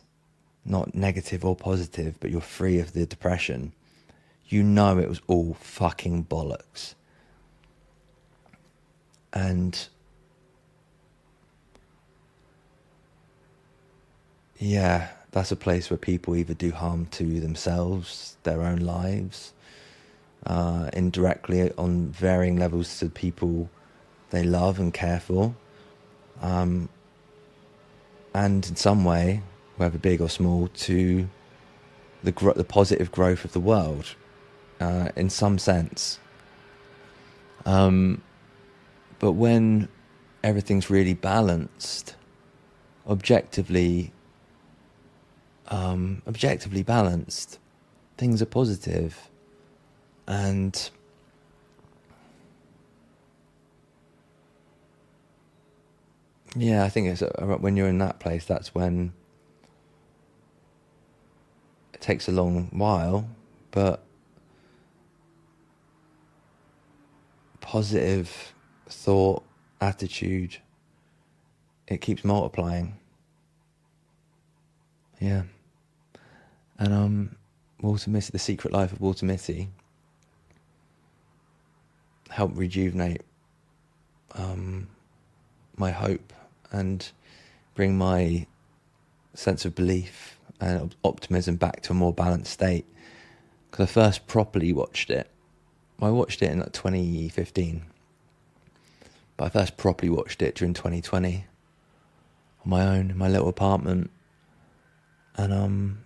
not negative or positive, but you're free of the depression, you know it was all fucking bollocks. And yeah, that's a place where people either do harm to themselves, their own lives, indirectly on varying levels to people they love and care for, and in some way, whether big or small, to the positive growth of the world, in some sense. But when everything's really balanced, objectively balanced, things are positive. And yeah, I think it's when you're in that place, that's when it takes a long while, but positive thought, attitude, it keeps multiplying. Yeah. And Walter Mitty, The Secret Life of Walter Mitty, helped rejuvenate my hope and bring my sense of belief and optimism back to a more balanced state. Because I first properly watched it, I watched it in like 2015, but I first properly watched it during 2020 on my own in my little apartment, and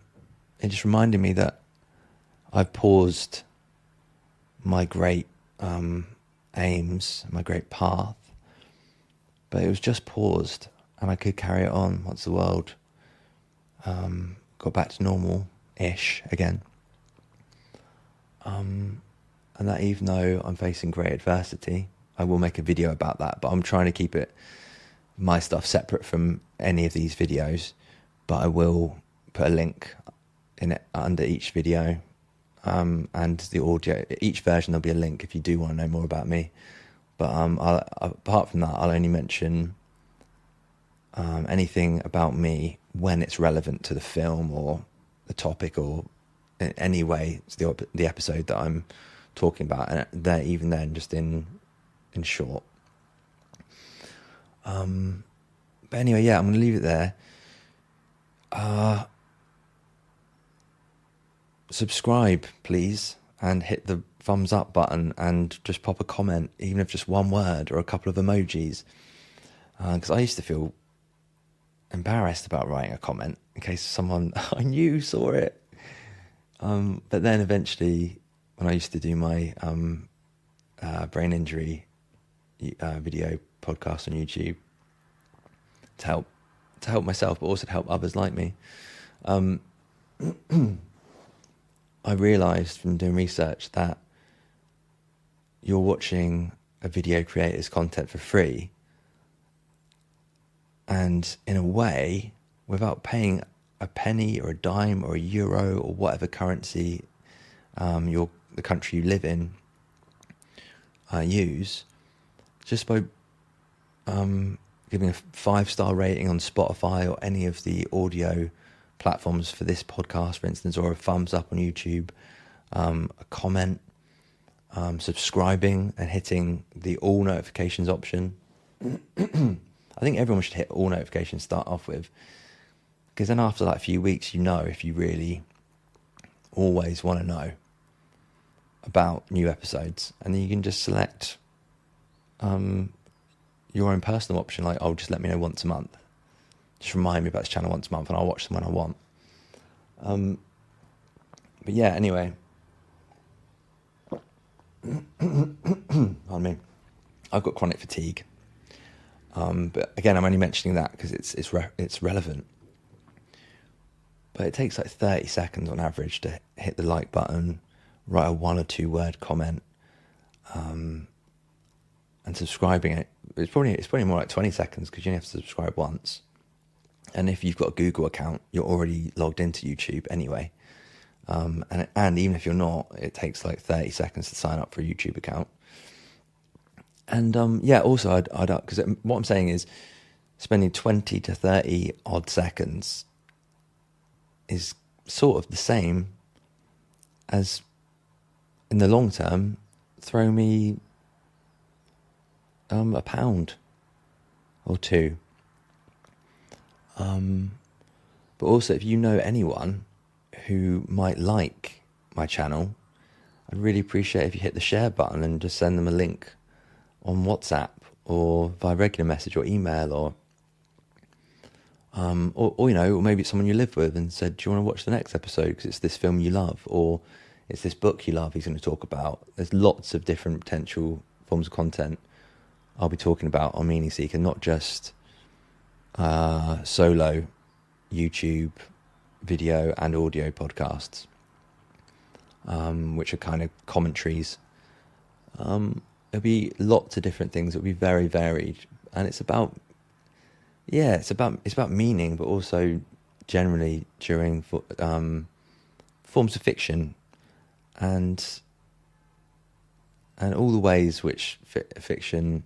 it just reminded me that I've paused my great aims, my great path, but it was just paused, and I could carry it on once the world got back to normal-ish again. And that even though I'm facing great adversity, I will make a video about that, but I'm trying to keep my stuff separate from any of these videos, but I will put a link in it under each video, and the audio, each version there'll be a link if you do want to know more about me. But apart from that, I'll only mention anything about me when it's relevant to the film or the topic, or in any way it's the episode that I'm talking about, and they're even then just in short. But anyway, yeah, I'm going to leave it there. Subscribe, please, and hit the thumbs up button, and just pop a comment, even if just one word or a couple of emojis. Because I used to feel embarrassed about writing a comment in case someone I knew saw it. But then eventually, when I used to do my brain injury video podcast on YouTube to help myself, but also to help others like me, I realised from doing research that you're watching a video creator's content for free, and in a way, without paying a penny or a dime or a euro or whatever currency the country you live in use, just by giving a 5-star rating on Spotify or any of the audio platforms for this podcast, for instance, or a thumbs up on YouTube, a comment, subscribing and hitting the all notifications option. I think everyone should hit all notifications to start off with, because then after like a few weeks, you know if you really always want to know about new episodes, and then you can just select your own personal option. Like, oh, just let me know once a month. Just remind me about this channel once a month, and I'll watch them when I want. But yeah, anyway. Pardon me. I've got chronic fatigue. But again, I'm only mentioning that because it's relevant. But it takes like 30 seconds on average to hit the like button, write a 1 or 2 word comment, and subscribing it. It's probably more like 20 seconds because you only have to subscribe once. And if you've got a Google account, you're already logged into YouTube anyway. And even if you're not, it takes like 30 seconds to sign up for a YouTube account. And yeah, also I'd because what I'm saying is spending 20 to 30 odd seconds is sort of the same as, in the long term, throw me a pound or 2. But also, if you know anyone who might like my channel, I'd really appreciate if you hit the share button and just send them a link on WhatsApp or via regular message or email, or you know, or maybe it's someone you live with and said, do you want to watch the next episode because it's this film you love, or it's this book you love he's going to talk about. There's lots of different potential forms of content I'll be talking about on Meaning Seeker, not just solo YouTube video and audio podcasts, which are kind of commentaries. There'll be lots of different things. It'll be very varied, and it's about meaning, but also generally during forms of fiction, and all the ways which fiction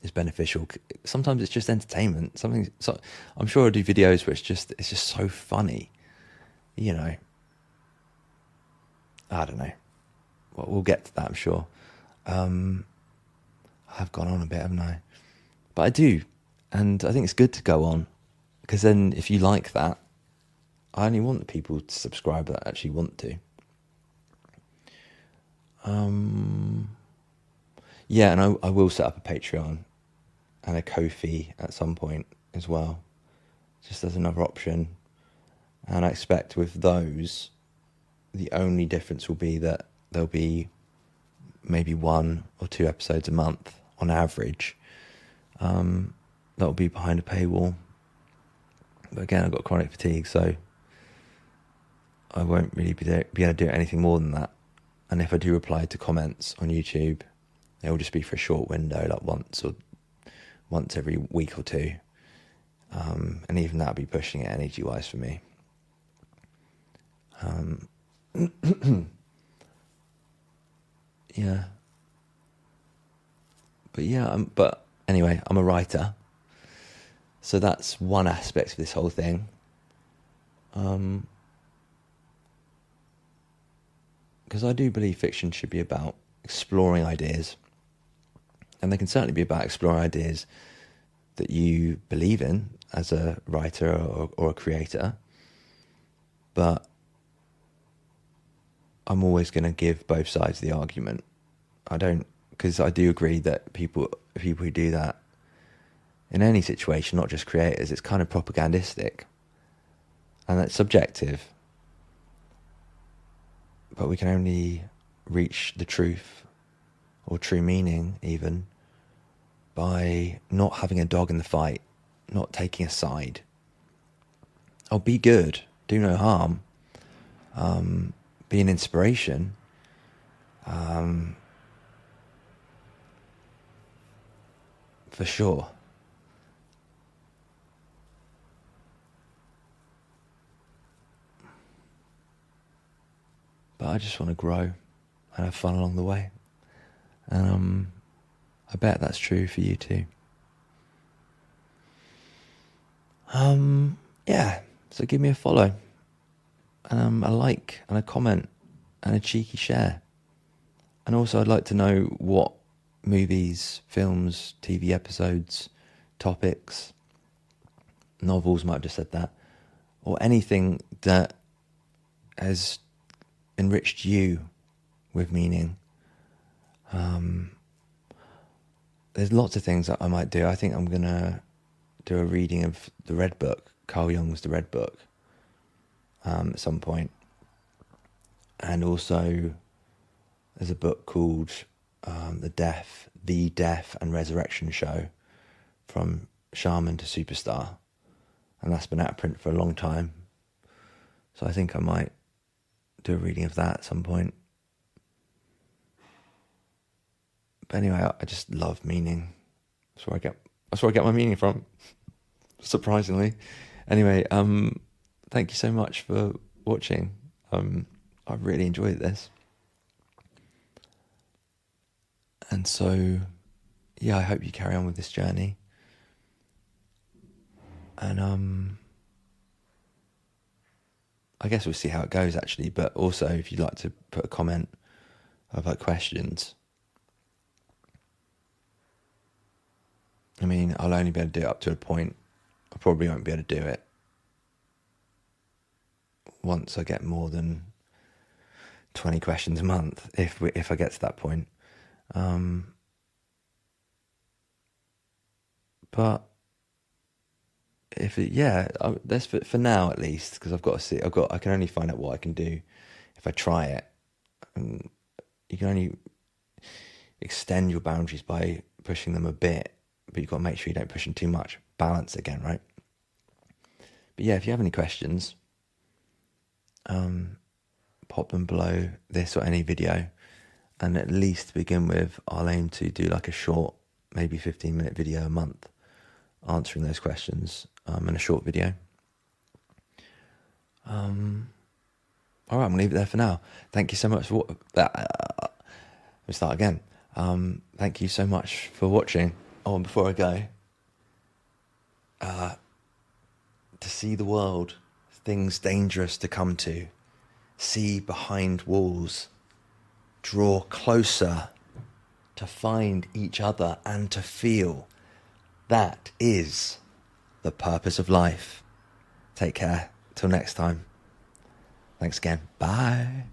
is beneficial. Sometimes it's just entertainment. I'm sure I'll do videos where it's just so funny, you know. I don't know. Well, we'll get to that, I'm sure. I've gone on a bit, haven't I? But I do, and I think it's good to go on, because then if you like that, I only want the people to subscribe that actually want to. Yeah, and I will set up a Patreon and a Ko-fi at some point as well, just as another option. And I expect with those, the only difference will be that there'll be maybe 1 or 2 episodes a month on average. That'll be behind a paywall. But again, I've got chronic fatigue, so I won't really be able to do anything more than that. And if I do reply to comments on YouTube, it will just be for a short window, like once every week or 2. And even that'll be pushing it energy-wise for me. Yeah. But anyway, I'm a writer. So that's one aspect of this whole thing. Because I do believe fiction should be about exploring ideas. And they can certainly be about exploring ideas that you believe in as a writer or a creator. But I'm always going to give both sides of the argument. Because I do agree that people who do that in any situation, not just creators, it's kind of propagandistic. And that's subjective. But we can only reach the truth, or true meaning even, by not having a dog in the fight, not taking a side. Oh, be good, do no harm, be an inspiration, for sure. But I just want to grow and have fun along the way. And I bet that's true for you too. Yeah, so give me a follow, a like and a comment and a cheeky share. And also I'd like to know what movies, films, TV episodes, topics, novels, might have just said that, or anything that has enriched you with meaning, there's lots of things that I might do. I think I'm going to do a reading of the Red Book, Carl Jung's The Red Book, at some point. And also, there's a book called The Death and Resurrection Show, From Shaman to Superstar. And that's been out of print for a long time. So I think I might do a reading of that at some point. But anyway, I just love meaning. That's where I get my meaning from, surprisingly. Anyway, thank you so much for watching. I really enjoyed this. And so, yeah, I hope you carry on with this journey. And I guess we'll see how it goes, actually. But also, if you'd like to put a comment about questions, I mean, I'll only be able to do it up to a point. I probably won't be able to do it once I get more than 20 questions a month, if I get to that point. But that's for now at least, because I've got to see. I can only find out what I can do if I try it. And you can only extend your boundaries by pushing them a bit, but you've got to make sure you don't push them too much. Balance again, right? But yeah, if you have any questions, pop them below this or any video. And at least to begin with, I'll aim to do like a short, maybe 15-minute video a month, answering those questions in a short video. All right, I'm going to leave it there for now. Thank you so much for that. Let me start again. Thank you so much for watching. Oh, and before I go, to see the world, things dangerous to come to, see behind walls, draw closer to find each other and to feel. That is the purpose of life. Take care. Till next time. Thanks again. Bye.